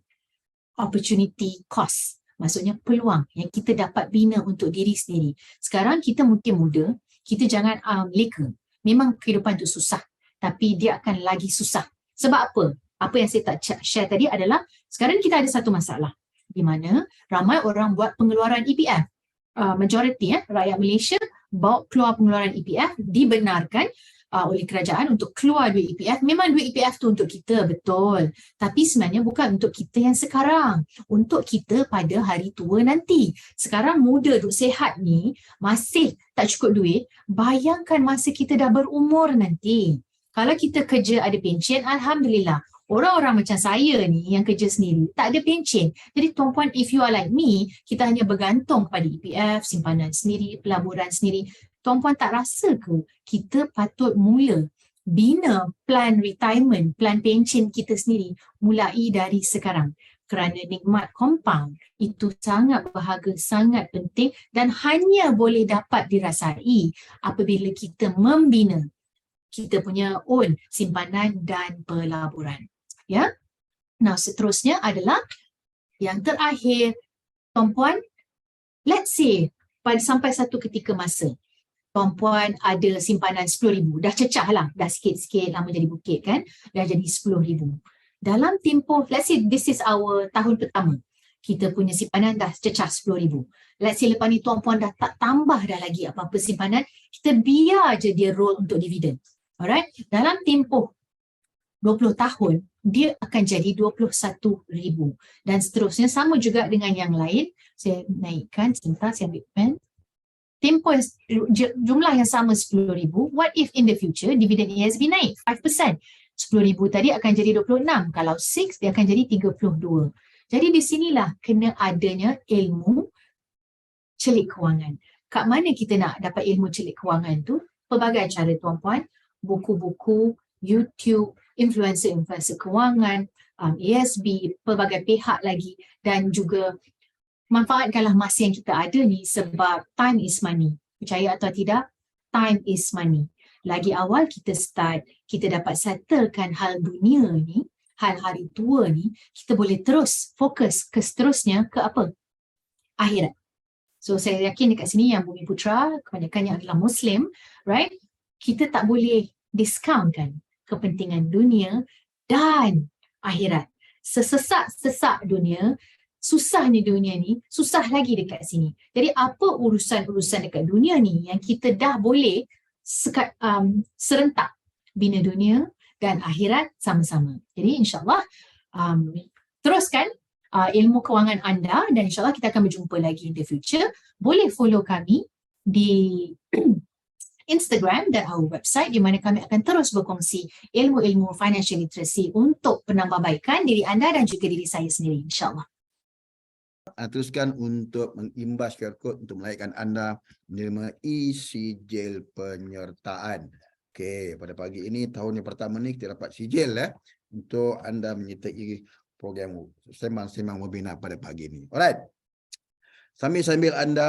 opportunity cost. Maksudnya peluang yang kita dapat bina untuk diri sendiri. Sekarang kita mungkin muda, kita jangan leka. Memang kehidupan tu susah, tapi dia akan lagi susah. Sebab apa? Apa yang saya tak share tadi adalah, sekarang kita ada satu masalah. Di mana ramai orang buat pengeluaran EPF. Majoriti rakyat Malaysia bawa keluar pengeluaran EPF, dibenarkan oleh kerajaan untuk keluar duit EPF. Memang duit EPF tu untuk kita, betul. Tapi sebenarnya bukan untuk kita yang sekarang. Untuk kita pada hari tua nanti. Sekarang muda duk sihat ni, masih tak cukup duit. Bayangkan masa kita dah berumur nanti. Kalau kita kerja ada pencen, Alhamdulillah. Orang-orang macam saya ni yang kerja sendiri, tak ada pencen. Jadi tuan-puan, if you are like me, kita hanya bergantung kepada EPF, simpanan sendiri, pelaburan sendiri. Tuan-puan tak rasa ke kita patut mula bina plan retirement, plan pencen kita sendiri mulai dari sekarang? Kerana nikmat compound itu sangat berharga, sangat penting dan hanya boleh dapat dirasai apabila kita membina kita punya own simpanan dan pelaburan. Ya. Nah, seterusnya adalah yang terakhir, tuan-puan, let's say sampai satu ketika masa tuan-puan ada simpanan 10,000, dah cecah lah, dah sikit-sikit lama jadi bukit kan, dah jadi 10,000. Dalam tempoh, let's say this is our tahun pertama, kita punya simpanan dah cecah 10,000. Let's say lepas ni tuan-puan dah tak tambah dah lagi apa-apa simpanan, kita biar je dia roll untuk dividen. Alright, dalam tempoh 20 tahun, dia akan jadi 21,000. Dan seterusnya sama juga dengan yang lain. Saya naikkan, sebentar saya ambil pen. Tempoh jumlah yang sama 10,000, what if in the future dividen ESB naik 5%? 10,000 tadi akan jadi 26, kalau 6 dia akan jadi 32. Jadi di sinilah kena adanya ilmu celik kewangan. Kat mana kita nak dapat ilmu celik kewangan tu? Pelbagai cara tuan-puan, buku-buku, YouTube, influencer-influencer kewangan, ESB, pelbagai pihak lagi dan juga manfaatkanlah masa yang kita ada ni sebab time is money. Percaya atau tidak, time is money. Lagi awal kita start, kita dapat settlekan hal dunia ni, hal hari tua ni, kita boleh terus fokus ke seterusnya ke apa? Akhirat. So saya yakin dekat sini yang Bumi Putra, kebanyakannya adalah Muslim, right? Kita tak boleh discountkan kepentingan dunia dan akhirat. Sesesak-sesak dunia, susahnya dunia ni, susah lagi dekat sini. Jadi apa urusan-urusan dekat dunia ni yang kita dah boleh serentak bina dunia dan akhirat sama-sama. Jadi insyaAllah teruskan ilmu kewangan anda dan insyaAllah kita akan berjumpa lagi in the future. Boleh follow kami di Instagram dan our website di mana kami akan terus berkongsi ilmu-ilmu financial literacy untuk penambahbaikan diri anda dan juga diri saya sendiri insyaAllah. Teruskan untuk mengimbas QR code untuk melayakkan anda menerima e-sijil penyertaan. Okey, pada pagi ini tahun yang pertama ni kita dapat sijil untuk anda menyertai program Sembang-Sembang Membina pada pagi ini. Alright. Sambil-sambil anda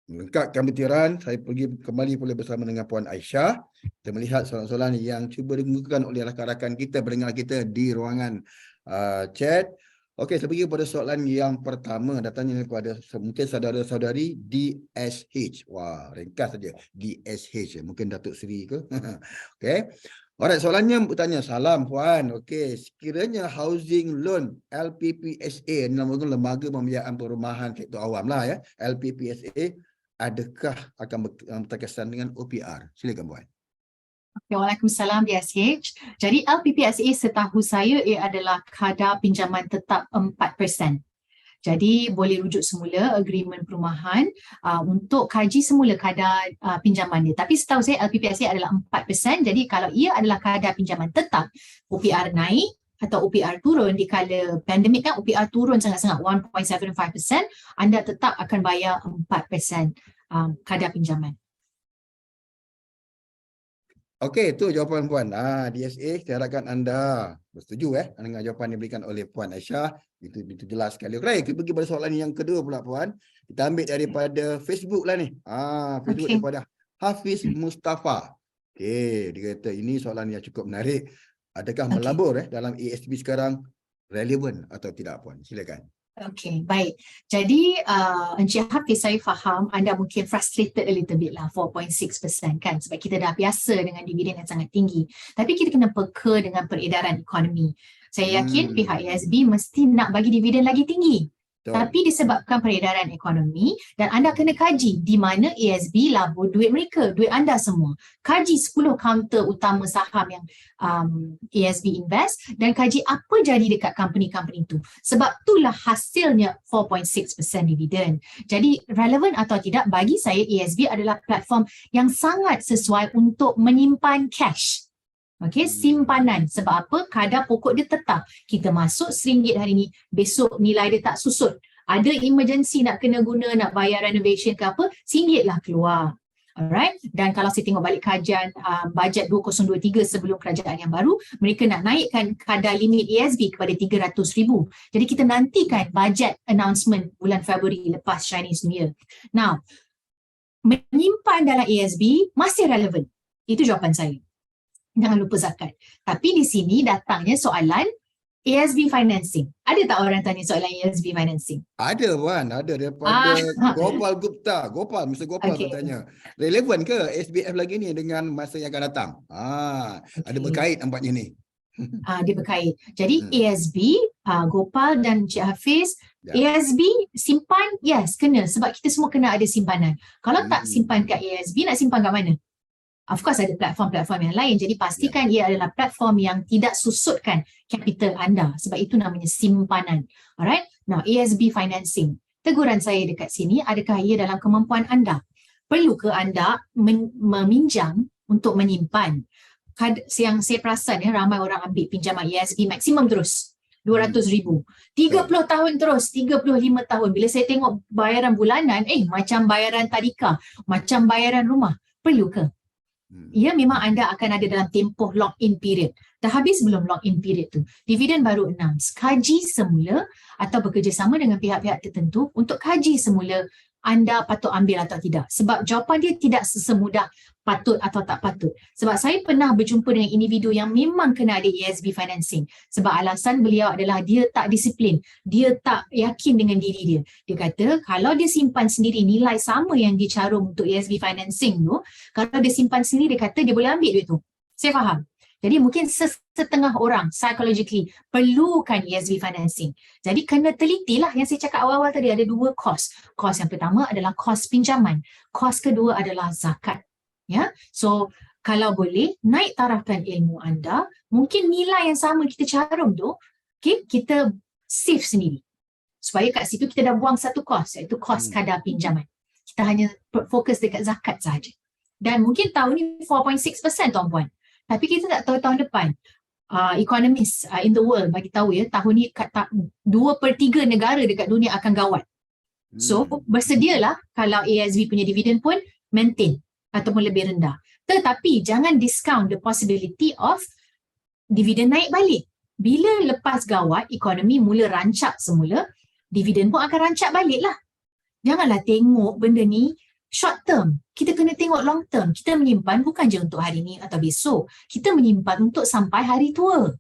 melengkapkan butiran, saya pergi kembali pula bersama dengan Puan Aisyah. Kita melihat soalan-soalan yang cuba dimukakan oleh rakan-rakan kita, pendengar kita di ruangan chat. Okey, saya pergi pada soalan yang pertama, datangnya daripada mungkin saudara-saudari DSH. Wah, ringkas saja. DSH. Mungkin Datuk Seri ke? Okey. Alright, soalannya bertanya, salam Puan. Okey, sekiranya housing loan LPPSA, ini nama Lembaga Pembiayaan Perumahan Sektor Awam lah ya, LPPSA, adakah akan berterkesan dengan OPR? Silakan Puan. Okay, Waalaikumsalam DSH. Jadi LPPSA setahu saya ia adalah kadar pinjaman tetap 4%. Jadi boleh rujuk semula agreement perumahan untuk kaji semula kadar pinjaman dia. Tapi setahu saya LPPSA adalah 4%. Jadi kalau ia adalah kadar pinjaman tetap, OPR naik atau OPR turun di kala pandemik kan, OPR turun sangat-sangat 1.75%, anda tetap akan bayar 4% kadar pinjaman. Okey, itu jawapan Puan. DSA, saya harapkan anda bersetuju dengan jawapan yang diberikan oleh Puan Aisyah. Itu jelas sekali. Okey, kita pergi pada soalan yang kedua pula Puan. Kita ambil daripada Facebook lah ni. Facebook daripada Hafiz Mustafa. Okey, dia kata ini soalan yang cukup menarik. Adakah melabur dalam ESB sekarang relevan atau tidak Puan? Silakan. Okay, baik. Jadi Encik Hafiz, saya faham anda mungkin frustrated a little bit lah, 4.6% kan, sebab kita dah biasa dengan dividen yang sangat tinggi. Tapi kita kena peka dengan peredaran ekonomi. Saya yakin pihak ESB mesti nak bagi dividen lagi tinggi. Tapi disebabkan peredaran ekonomi dan anda kena kaji di mana ASB labur duit mereka, duit anda semua. Kaji 10 kaunter utama saham yang ASB invest dan kaji apa jadi dekat company-company itu. Sebab itulah hasilnya 4.6% dividen. Jadi relevan atau tidak, bagi saya ASB adalah platform yang sangat sesuai untuk menyimpan cash. Okey, simpanan. Sebab apa? Kadar pokok dia tetap. Kita masuk RM1 hari ni, besok nilai dia tak susut. Ada emergency nak kena guna, nak bayar renovation ke apa, RM1 lah keluar. Alright, dan kalau saya tengok balik kajian bajet 2023 sebelum kerajaan yang baru, mereka nak naikkan kadar limit ASB kepada RM300,000. Jadi kita nantikan bajet announcement bulan Februari lepas Chinese New Year. Now, menyimpan dalam ASB masih relevan. Itu jawapan saya. Jangan lupa zakat. Tapi di sini datangnya soalan ASB financing. Ada tak orang tanya soalan ASB financing? Ada Puan, ada daripada Gopal Gupta. Mr. Gopal bertanya, relevan ke SBF lagi ni dengan masa yang akan datang? Ada berkait nampaknya ni. Dia berkait. Jadi ASB, Gopal dan Cik Hafiz, ASB simpan, yes, kena. Sebab kita semua kena ada simpanan. Kalau tak simpan kat ASB, nak simpan kat mana? Of course ada platform-platform yang lain. Jadi pastikan ia adalah platform yang tidak susutkan capital anda. Sebab itu namanya simpanan. Alright. Now ASB financing. Teguran saya dekat sini, adakah ia dalam kemampuan anda? Perlu ke anda meminjam untuk menyimpan? Yang saya perasan ramai orang ambil pinjaman ASB maksimum terus. 200,000. 30 tahun terus, 35 tahun. Bila saya tengok bayaran bulanan, macam bayaran tadika, macam bayaran rumah. Perlu ke? Ya, memang anda akan ada dalam tempoh lock-in period. Dah habis belum lock-in period tu? Dividen baru announce. Kaji semula atau bekerjasama dengan pihak-pihak tertentu untuk kaji semula anda patut ambil atau tidak. Sebab jawapan dia tidak sesemudah patut atau tak patut. Sebab saya pernah berjumpa dengan individu yang memang kena ada ASB financing. Sebab alasan beliau adalah dia tak disiplin. Dia tak yakin dengan diri dia. Dia kata kalau dia simpan sendiri nilai sama yang dicarum untuk ASB financing tu, kalau dia simpan sendiri, dia kata dia boleh ambil duit tu. Saya faham. Jadi mungkin setengah orang psychologically perlukan ASB financing. Jadi kena teliti lah yang saya cakap awal-awal tadi, ada dua kos. Kos yang pertama adalah kos pinjaman. Kos kedua adalah zakat. Ya, so kalau boleh naik tarafkan ilmu anda, mungkin nilai yang sama kita carum tu, kita save sendiri. Supaya kat situ kita dah buang satu kos, iaitu kos kadar pinjaman. Kita hanya fokus dekat zakat sahaja. Dan mungkin tahun ni 4.6% tuan-puan. Tapi kita tak tahu tahun depan. Economists in the world bagi tahu ya, tahun ni 2/3 negara dekat dunia akan gawat. So bersedialah kalau ASB punya dividen pun maintain ataupun lebih rendah. Tetapi jangan discount the possibility of dividen naik balik. Bila lepas gawat, ekonomi mula rancak semula, dividen pun akan rancak balik lah. Janganlah tengok benda ni short term. Kita kena tengok long term. Kita menyimpan bukan je untuk hari ni atau besok. Kita menyimpan untuk sampai hari tua.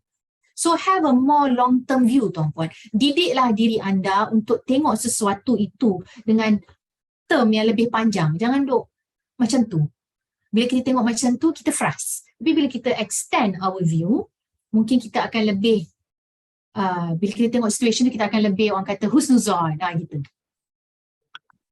So have a more long term view tuan-puan. Didiklah diri anda untuk tengok sesuatu itu dengan term yang lebih panjang. Jangan duk macam tu. Bila kita tengok macam tu, kita frust. Tapi bila kita extend our view, mungkin kita akan lebih, bila kita tengok situation tu, kita akan lebih, orang kata husnuzon, gitu.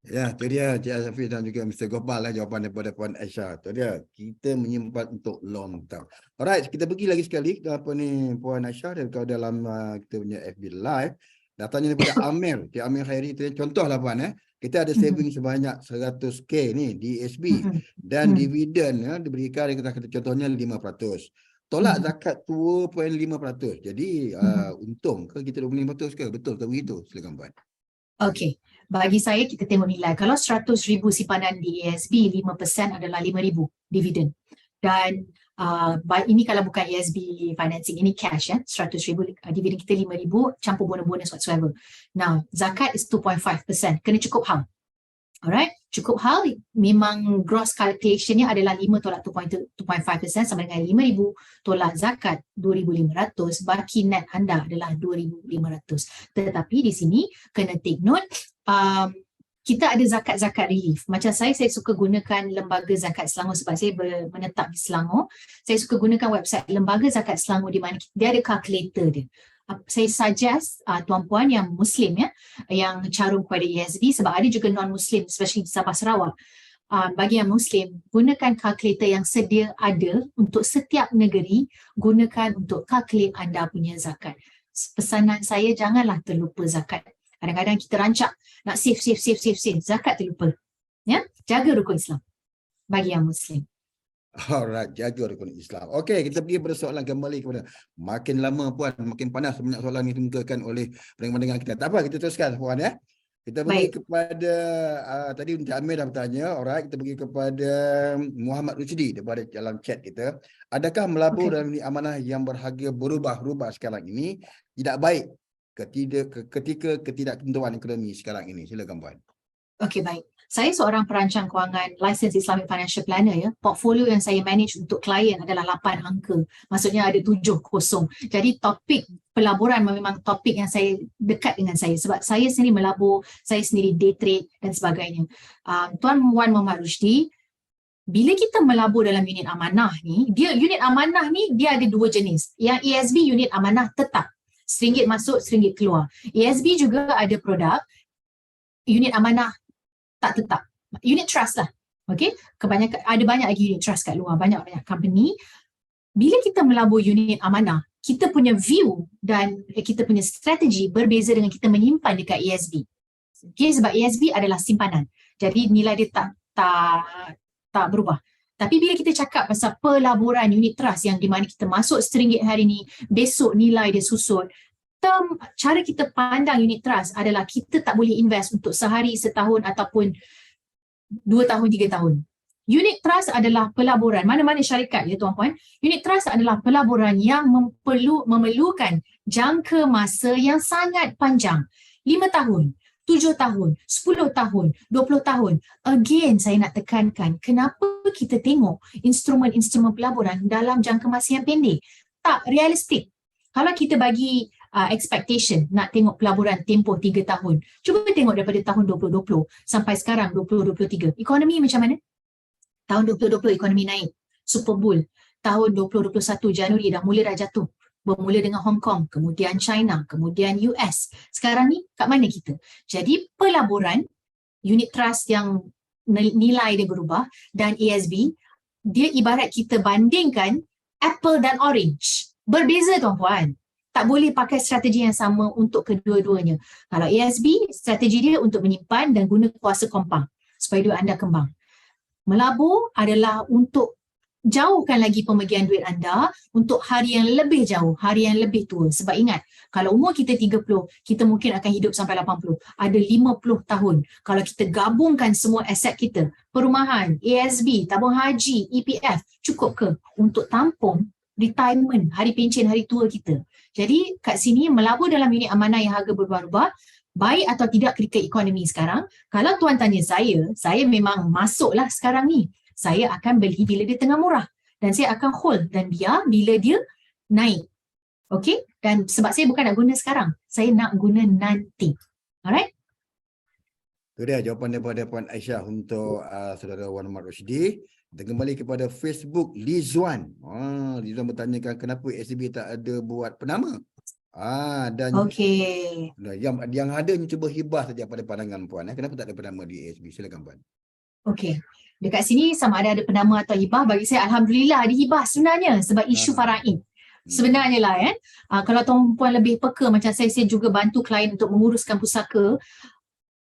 Ya, tu dia Cik Hafiz dan juga Mr. Gopal lah jawapan daripada Puan Aisyah. Tu dia, kita menyimpan untuk long term. Alright, kita pergi lagi sekali apa ni Puan Aisyah dan kalau dalam kita punya FB Live. Datanya daripada Amir. Cik Amir Khairi, contohlah Puan kita ada saving sebanyak 100k ni di SB dan dividen diberikan kata contohnya 5%. Tolak zakat 2.5%. Jadi untung ke kita 25% ke? Betul tak begitu? Silakan Puan. Okey, bagi saya kita tengok nilai. Kalau 100,000 simpanan di ASB, 5% adalah 5,000 dividen. Dan ini kalau bukan ASB financing, ini cash 100,000, dividen kita 5,000 campur bonus whatsoever. Now, zakat is 2.5%. Kena cukup hal. Alright, cukup hal memang gross calculationnya adalah 5 tolak 2.5% sama dengan 5,000 tolak zakat 2,500, baki net anda adalah 2,500. Tetapi di sini kena take note, kita ada zakat-zakat relief. Macam saya suka gunakan Lembaga Zakat Selangor sebab saya menetap di Selangor. Saya suka gunakan website Lembaga Zakat Selangor di mana dia ada calculator dia. saya suggest tuan-puan yang Muslim yang carum kepada ESB, sebab ada juga non-Muslim, especially di Sabah Sarawak. Bagi yang Muslim, gunakan kalkulator yang sedia ada untuk setiap negeri, gunakan untuk kalkulate anda punya zakat. Pesanan saya, janganlah terlupa zakat. Kadang-kadang kita rancak nak save, zakat terlupa. Ya, jaga rukun Islam bagi yang Muslim. Alright, jaga rukun Islam. Okey, kita pergi pada soalan kembali kepada makin lama puan, makin panas banyak soalan yang dikemukakan oleh pendengar kita. Tak apa, kita teruskan puan ya. Kita pergi kepada tadi Encik Amir dah bertanya. Alright, kita pergi kepada Muhammad Rushdi daripada dalam chat kita. Adakah melabur dalam unit amanah yang berharga berubah-ubah sekarang ini tidak baik ketika ketidaktentuan ekonomi sekarang ini? Silakan puan. Okey, baik. Saya seorang perancang kewangan licensed Islamic Financial Planner ya. Portfolio yang saya manage untuk klien adalah 8 angka. Maksudnya ada 7 kosong. Jadi topik pelaburan memang topik yang saya dekat dengan saya. Sebab saya sendiri melabur, saya sendiri day trade dan sebagainya. Tuan Wan Muhammad Rushdi, bila kita melabur dalam unit amanah ni, unit amanah ni dia ada 2 jenis. Yang ESB unit amanah tetap. RM1 masuk, RM1 keluar. ESB juga ada produk unit amanah tak tetap. Unit trust lah. Okay? Kebanyakan, ada banyak lagi unit trust kat luar. Banyak-banyak company. Bila kita melabur unit amanah, kita punya view dan kita punya strategi berbeza dengan kita menyimpan dekat ESB. Okay? Sebab ESB adalah simpanan. Jadi nilai dia tak berubah. Tapi bila kita cakap pasal pelaburan unit trust yang di mana kita masuk RM1 hari ni, besok nilai dia susut, cara kita pandang unit trust adalah kita tak boleh invest untuk sehari, setahun ataupun 2 tahun, 3 tahun. Unit trust adalah pelaburan, mana-mana syarikat ya tuan-puan. Unit trust adalah pelaburan yang memerlukan jangka masa yang sangat panjang. 5 tahun, 7 tahun, 10 tahun, 20 tahun. Again, saya nak tekankan, kenapa kita tengok instrumen-instrumen pelaburan dalam jangka masa yang pendek? Tak realistik. Kalau kita bagi expectation nak tengok pelaburan tempoh 3 tahun. Cuba tengok daripada tahun 2020 sampai sekarang 2023. Ekonomi macam mana? Tahun 2020 ekonomi naik. Super bull. Tahun 2021 Januari dah jatuh. Bermula dengan Hong Kong, kemudian China, kemudian US. Sekarang ni kat mana kita? Jadi pelaburan, unit trust yang nilai dia berubah dan ESB, dia ibarat kita bandingkan apple dan orange. Berbeza tuan-puan. Tak boleh pakai strategi yang sama untuk kedua-duanya. Kalau ESB, strategi dia untuk menyimpan dan guna kuasa compound supaya duit anda kembang. Melabur adalah untuk jauhkan lagi pemergian duit anda untuk hari yang lebih jauh, hari yang lebih tua. Sebab ingat, kalau umur kita 30, kita mungkin akan hidup sampai 80. Ada 50 tahun. Kalau kita gabungkan semua aset kita, perumahan, ESB, tabung haji, EPF, cukup ke untuk tampung retirement, hari pencen, hari tua kita? Jadi kat sini melabur dalam unit amanah yang harga berubah-ubah, baik atau tidak ketika ekonomi sekarang. Kalau tuan tanya saya memang masuklah sekarang ni. Saya akan beli bila dia tengah murah. Dan saya akan hold dan biar bila dia naik. Okay? Dan sebab saya bukan nak guna sekarang. Saya nak guna nanti. Alright? Itu dia jawapan daripada Puan Aisyah untuk saudara Wan Muhammad Rushdi. Dan kembali kepada Facebook Lizuan. Lizuan bertanyakan kenapa SCB tak ada buat penama. Dan yang ada cuba hibah saja pada pandangan puan. Kenapa tak ada penama di ASB? Silakan puan. Okey. Dekat sini sama ada penama atau hibah, bagi saya alhamdulillah ada hibah sebenarnya sebab isu faraid. Sebenarnya lah kalau tuan-puan lebih peka macam saya juga bantu klien untuk menguruskan pusaka.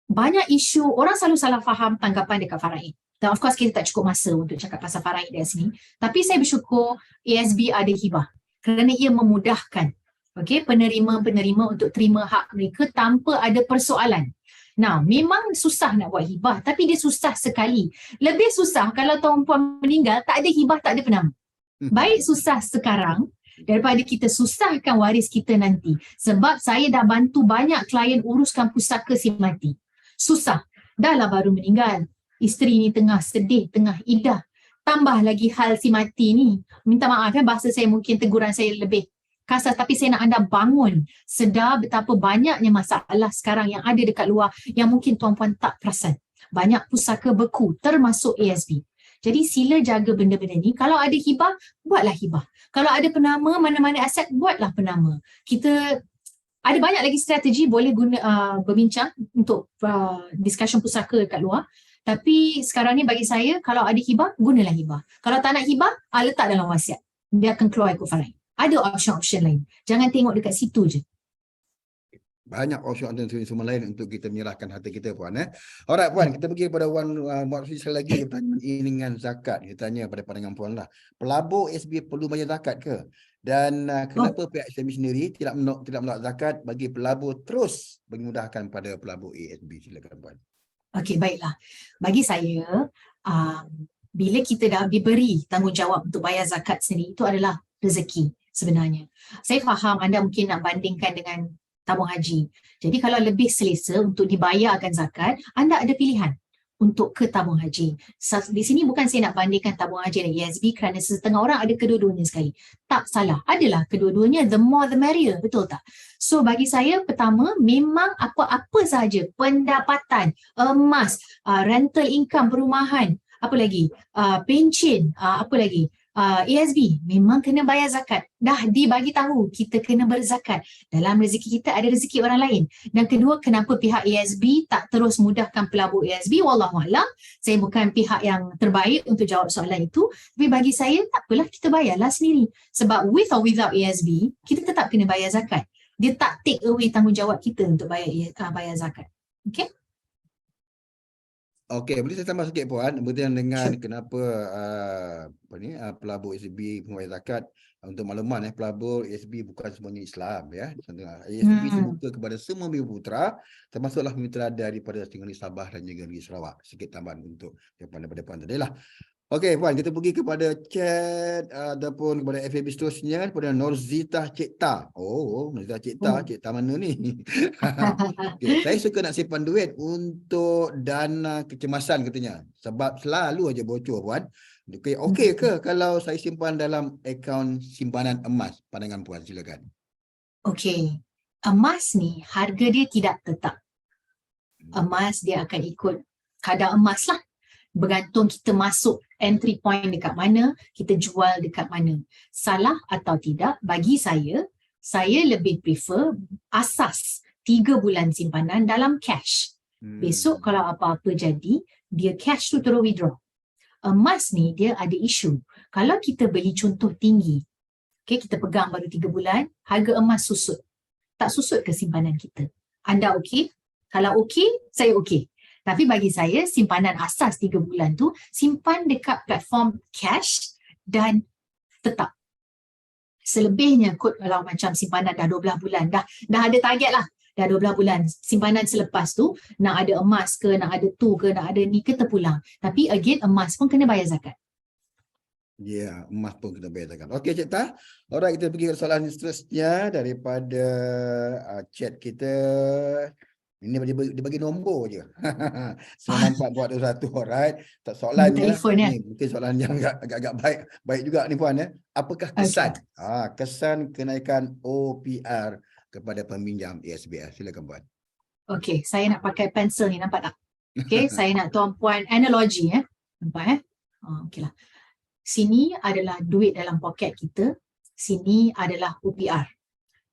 Banyak isu, orang selalu salah faham tanggapan dekat faraid. Dan of course kita tak cukup masa untuk cakap pasal faraid di sini. Tapi saya bersyukur ASB ada hibah kerana ia memudahkan penerima-penerima untuk terima hak mereka tanpa ada persoalan. Nah, memang susah nak buat hibah, tapi dia susah sekali. Lebih susah kalau tuan-puan meninggal, tak ada hibah, tak ada penama. Baik susah sekarang daripada kita susahkan waris kita nanti. Sebab saya dah bantu banyak klien uruskan pusaka si mati. Susah. Dah lah baru meninggal. Isteri ni tengah sedih, tengah idah. Tambah lagi hal si mati ni. Minta maaf bahasa saya mungkin teguran saya lebih kasar, tapi saya nak anda bangun sedar betapa banyaknya masalah sekarang yang ada dekat luar yang mungkin tuan-puan tak perasan. Banyak pusaka beku termasuk ASB. Jadi sila jaga benda-benda ni. Kalau ada hibah, buatlah hibah. Kalau ada penama, mana-mana aset, buatlah penama. Kita ada banyak lagi strategi boleh guna berbincang untuk discussion pusaka kat luar. Tapi sekarang ni bagi saya, kalau ada hibah, gunalah hibah. Kalau tak nak hibah, letak dalam wasiat. Dia akan keluar ikut faraid. Ada option-option lain. Jangan tengok dekat situ je. Banyak option semua lain untuk kita menyerahkan harta kita, Puan. Alright, Puan, kita pergi kepada Wan Muhammad sekali lagi. Pertanyaan ini dengan zakat. Kita tanya pada pandangan Puan lah. Pelabur SB perlu bayar zakat ke? Dan kenapa pihak SME sendiri tidak menolak zakat bagi pelabur terus memudahkan pada pelabur ASB? Silakan, Puan. Okey, baiklah. Bagi saya, bila kita dah diberi tanggungjawab untuk bayar zakat sendiri, itu adalah rezeki sebenarnya. Saya faham anda mungkin nak bandingkan dengan tabung haji. Jadi kalau lebih selesa untuk dibayarkan zakat, anda ada pilihan untuk ke tabung haji. Di sini bukan saya nak bandingkan tabung haji dan ESB kerana setengah orang ada kedua-duanya sekali. Tak salah. Adalah kedua-duanya, the more the merrier. Betul tak? So bagi saya, pertama, memang apa-apa sahaja pendapatan, emas, rental income perumahan, apa lagi, pencen, apa lagi, ASB memang kena bayar zakat. Dah dibagi tahu kita kena berzakat. Dalam rezeki kita ada rezeki orang lain. Dan kedua, kenapa pihak ASB tak terus mudahkan pelabur ASB? Wallahualam, saya bukan pihak yang terbaik untuk jawab soalan itu. Tapi bagi saya, tak apalah, kita bayarlah sendiri. Sebab with or without ASB, kita tetap kena bayar zakat. Dia tak take away tanggungjawab kita untuk bayar zakat. Okay? Okey, boleh saya tambah sikit, Puan, berkaitan dengan kenapa pelabur ASB membayar zakat. Untuk makluman, pelabur ASB bukan semuanya Islam, ya. ASB terbuka kepada semua Bumiputera, termasuklah mitra daripada negeri Sabah dan juga negeri Sarawak. Sikit tambahan untuk daripada Puan tadi lah. Okey, Puan, kita pergi kepada chat ataupun kepada FAB seterusnya, kepada Norzita Cipta. Norzita Cipta, Cipta mana ni? Okay, saya suka nak simpan duit untuk dana kecemasan katanya. Sebab selalu aja bocor, Puan. Okey ke kalau saya simpan dalam akaun simpanan emas? Pandangan Puan, silakan. Okey, emas ni harga dia tidak tetap. Emas dia akan ikut kadar emas lah. Bergantung kita masuk entry point dekat mana, kita jual dekat mana. Salah atau tidak, bagi saya lebih prefer asas 3 bulan simpanan dalam cash. Besok kalau apa-apa jadi, dia cash tu terus withdraw. Emas ni dia ada isu. Kalau kita beli contoh tinggi, okay, kita pegang baru 3 bulan, harga emas susut. Tak susut ke simpanan kita? Anda okey? Kalau okey, saya okey. Tapi bagi saya, simpanan asas 3 bulan tu, simpan dekat platform cash dan tetap. Selebihnya kot kalau macam simpanan dah 12 bulan, dah ada target lah. Dah 12 bulan, simpanan selepas tu, nak ada emas ke, nak ada tu ke, nak ada ni ke, terpulang. Tapi again, emas pun kena bayar zakat. Ya, emas pun kena bayar zakat. Okey, Cik Ta. Alright, kita pergi ke soalan seterusnya daripada chat kita. Ini dia bagi nombor je. 9441, alright. Tak soalannya. Ni mungkin soalan yang agak baik juga ni, Puan, ya. Apakah kesan? Kesan kenaikan OPR kepada peminjam ASBL. Silakan, Puan. Okey, saya nak pakai pensel ni, nampak tak? Okey, saya nak tuan-puan analogi, nampak okeylah. Sini adalah duit dalam poket kita, sini adalah OPR.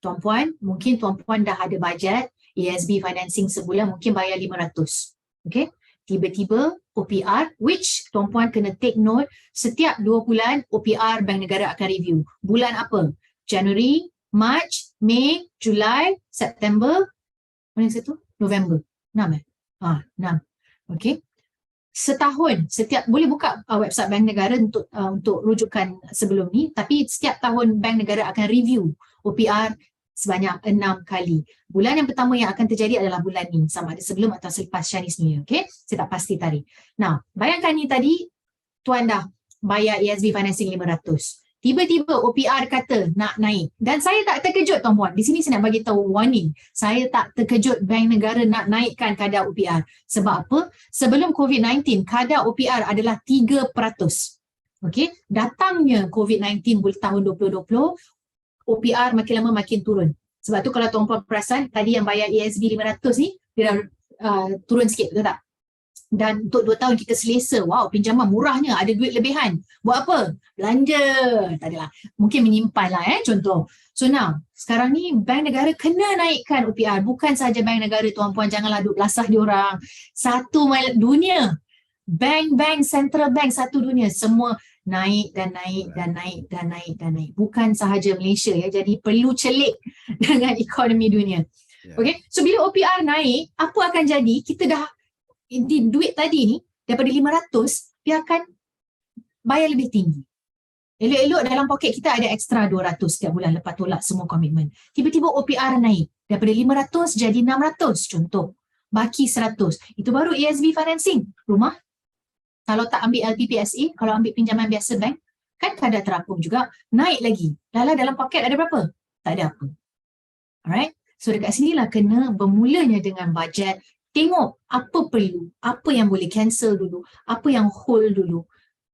Tuan-puan, mungkin tuan-puan dah ada bajet ASB financing sebulan mungkin bayar 500. Okay? Tiba-tiba OPR, which tuan-puan kena take note, setiap 2 bulan OPR Bank Negara akan review. Bulan apa? Januari, Mac, Mei, Julai, September, mana satu? November. 6 6. Okay? Setahun, boleh buka website Bank Negara untuk rujukan sebelum ni, tapi setiap tahun Bank Negara akan review OPR sebanyak 6 kali. Bulan yang pertama yang akan terjadi adalah bulan ni, sama ada sebelum atau selepas Chinese New Year. Okay? Saya tak pasti tarikh. Nah, bayangkan ni tadi, tuan dah bayar ASB financing 500. Tiba-tiba OPR kata nak naik. Dan saya tak terkejut, tuan-puan. Di sini saya nak bagi tahu warning. Saya tak terkejut Bank Negara nak naikkan kadar OPR. Sebab apa? Sebelum COVID-19, kadar OPR adalah 3%. Okay? Datangnya COVID-19 tahun 2020, OPR makin lama makin turun. Sebab tu kalau tuan-puan perasan, tadi yang bayar ASB 500 ni, dia dah turun sikit, betul tak? Dan untuk 2 tahun kita selesa. Wow, pinjaman murahnya, ada duit lebihan. Buat apa? Belanja. Tak adalah. Mungkin menyimpan lah contoh. So now, sekarang ni bank negara kena naikkan OPR. Bukan sahaja bank negara, tuan-puan, janganlah duk belasah diorang. Satu dunia. Bank-bank, central bank satu dunia. Semua naik dan naik dan naik dan naik dan naik. Bukan sahaja Malaysia ya. Jadi perlu celik dengan ekonomi dunia. Okay, so bila OPR naik, apa akan jadi? Kita dah di duit tadi ni daripada 500 dia akan bayar lebih tinggi. Elok-elok dalam poket kita ada ekstra 200 setiap bulan lepas tolak semua komitmen. Tiba-tiba OPR naik daripada 500 jadi 600 contoh. Baki 100. Itu baru ESB financing. Rumah kalau tak ambil LPPSA, kalau ambil pinjaman biasa bank, kan kadar terapung juga naik lagi. Lala dalam poket ada berapa? Tak ada apa. Alright? So dekat sinilah kena bermulanya dengan bajet. Tengok apa perlu, apa yang boleh cancel dulu, apa yang hold dulu.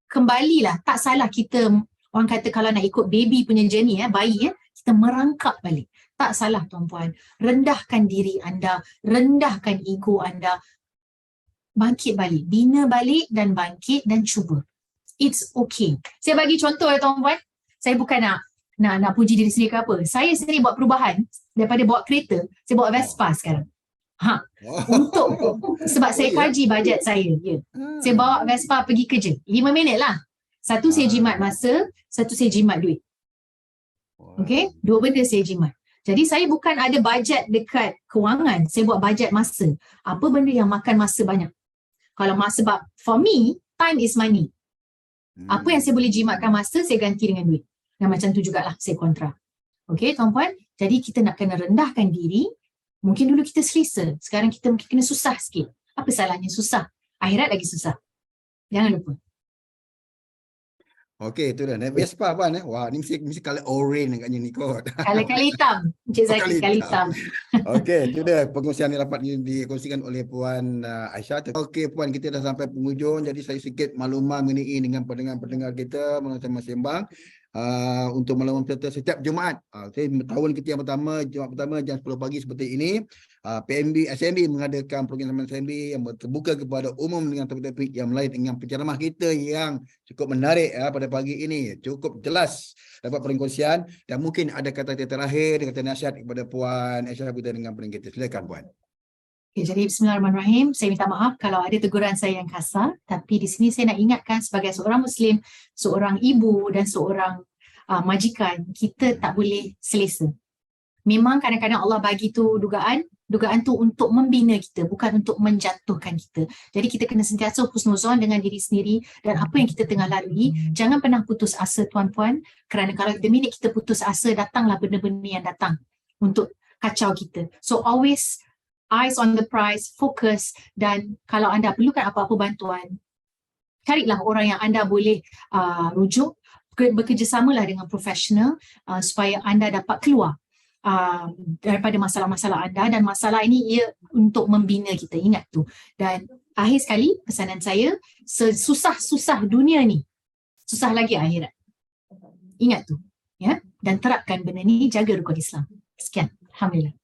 Kembalilah, tak salah kita, orang kata kalau nak ikut baby punya journey, bayi, kita merangkak balik. Tak salah tuan-puan. Rendahkan diri anda, rendahkan ego anda. Bangkit balik, bina balik dan bangkit dan cuba. It's okay. Saya bagi contoh ya tuan-puan. Saya bukan nak puji diri sendiri ke apa. Saya sendiri buat perubahan daripada bawa kereta, saya bawa Vespa sekarang. Untuk sebab saya kaji bajet saya. Saya bawa Vespa pergi kerja. 5 minit lah. Satu saya jimat masa, satu saya jimat duit. Okay, 2 benda saya jimat. Jadi saya bukan ada bajet dekat kewangan, saya buat bajet masa. Apa benda yang makan masa banyak? Kalau masa, sebab for me, time is money. Apa yang saya boleh jimatkan masa, saya ganti dengan duit. Dan macam tu jugalah saya kontra. Okey tuan-puan, jadi kita nak kena rendahkan diri. Mungkin dulu kita selesa, sekarang kita mungkin kena susah sikit. Apa salahnya susah? Akhirat lagi susah. Jangan lupa. Okey, tu dah. Naik Vespa Puan. Wah, ni mesti colour orange agaknya ni kot. Kala-kala hitam. Encik Zaki, kala hitam. Okey, itu dia perkongsian yang dapat dikongsikan oleh Puan Aisyah. Okey Puan, kita dah sampai penghujung. Jadi saya sikit makluman mengenai dengan pendengar-pendengar kita menonton sembang. Untuk makluman kita setiap Jumaat. Tahun kita yang pertama, Jumaat pertama jam 10 pagi seperti ini. SMB mengadakan program SMB yang terbuka kepada umum dengan topik-topik yang lain dengan penceramah kita yang cukup menarik pada pagi ini. Cukup jelas dapat perkongsian dan mungkin ada kata-kata terakhir, kata nasihat kepada Puan Aisyah dengan pendengar kita. Silakan Puan. Okay, jadi bismillahirrahmanirrahim. Saya minta maaf kalau ada teguran saya yang kasar, tapi di sini saya nak ingatkan sebagai seorang Muslim, seorang ibu dan seorang majikan, kita tak boleh selesa. Memang kadang-kadang Allah bagi tu dugaan tu untuk membina kita, bukan untuk menjatuhkan kita. Jadi kita kena sentiasa husnuzon dengan diri sendiri dan apa yang kita tengah lalui. Jangan pernah putus asa tuan-puan, kerana kalau the minute kita putus asa, datanglah benda-benda yang datang untuk kacau kita. So always eyes on the prize, fokus, dan kalau anda perlukan apa-apa bantuan, carilah orang yang anda boleh rujuk, bekerjasamalah dengan profesional supaya anda dapat keluar daripada masalah-masalah anda, dan masalah ini ia untuk membina kita, ingat tu. Dan akhir sekali pesanan saya, sesusah-susah dunia ni, susah lagi akhirat. Ingat tu, ya, dan terapkan benda ni, jaga rukun Islam. Sekian, alhamdulillah.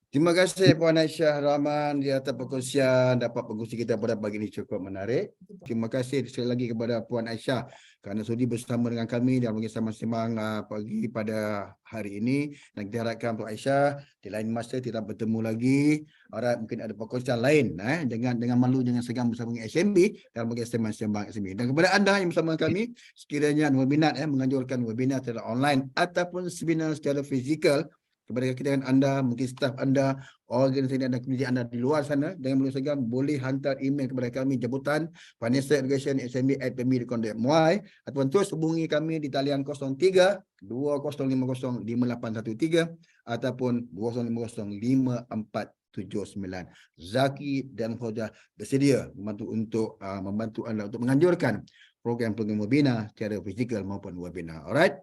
Terima kasih Puan Aisyah Rahman di atas perkongsian, dapat perkongsi kita pada pagi ini cukup menarik. Terima kasih sekali lagi kepada Puan Aisyah kerana sudi bersama dengan kami dalam sembang pagi pada hari ini. Dan kita harapkan Puan Aisyah di lain masa kita bertemu lagi. Mungkin ada perkongsian lain dengan malu, jangan segan bersama dengan SMB dalam sembang SMB. Dan kepada anda yang bersama kami, sekiranya berminat menganjurkan webinar secara online ataupun seminar secara fizikal kepada kita dan anda, mungkin staf anda, organisasi anda, komuniti anda di luar sana, jangan melupa segan boleh hantar email kepada kami, jemputan financial education smb@pmi.com.my, ataupun terus hubungi kami di talian 03 2050 5813 ataupun 2050 5479. Zaki dan Fauzah bersedia membantu anda untuk menganjurkan program-program webinar secara fizikal maupun webinar. Alright.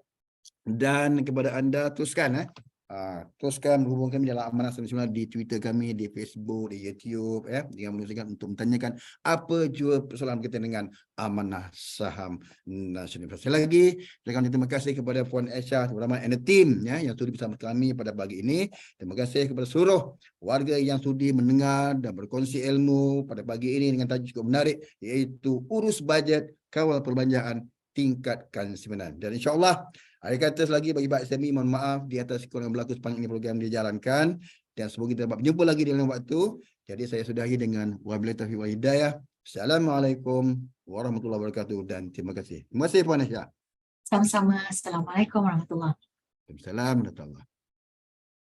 Dan kepada anda teruskan Teruskan berhubung kami dalam Amanah Nasional di Twitter kami, di Facebook, di YouTube, dengan menuliskan untuk menanyakan apa jua persoalan kita dengan Amanah Saham Nasional. Sekali lagi, terima kasih kepada Puan Aisyah and the team yang sudi bersama kami pada pagi ini. Terima kasih kepada seluruh warga yang sudi mendengar dan berkongsi ilmu pada pagi ini dengan tajuk cukup menarik, iaitu urus bajet, kawal perbelanjaan, tingkatkan simpanan. Dan insya-Allah hari kata lagi bagi Pak Semi, mohon maaf di atas kekurangan berlaku sepanjang ini program dijalankan, dan semoga kita dapat berjumpa lagi di lain waktu. Jadi saya sudahi dengan wabillahi taufiq wal hidayah. Assalamualaikum warahmatullahi wabarakatuh dan terima kasih. Terima kasih Puan Aisyah. Sama-sama. Assalamualaikum warahmatullahi wabarakatuh. Waalaikumsalam warahmatullahi wabarakatuh.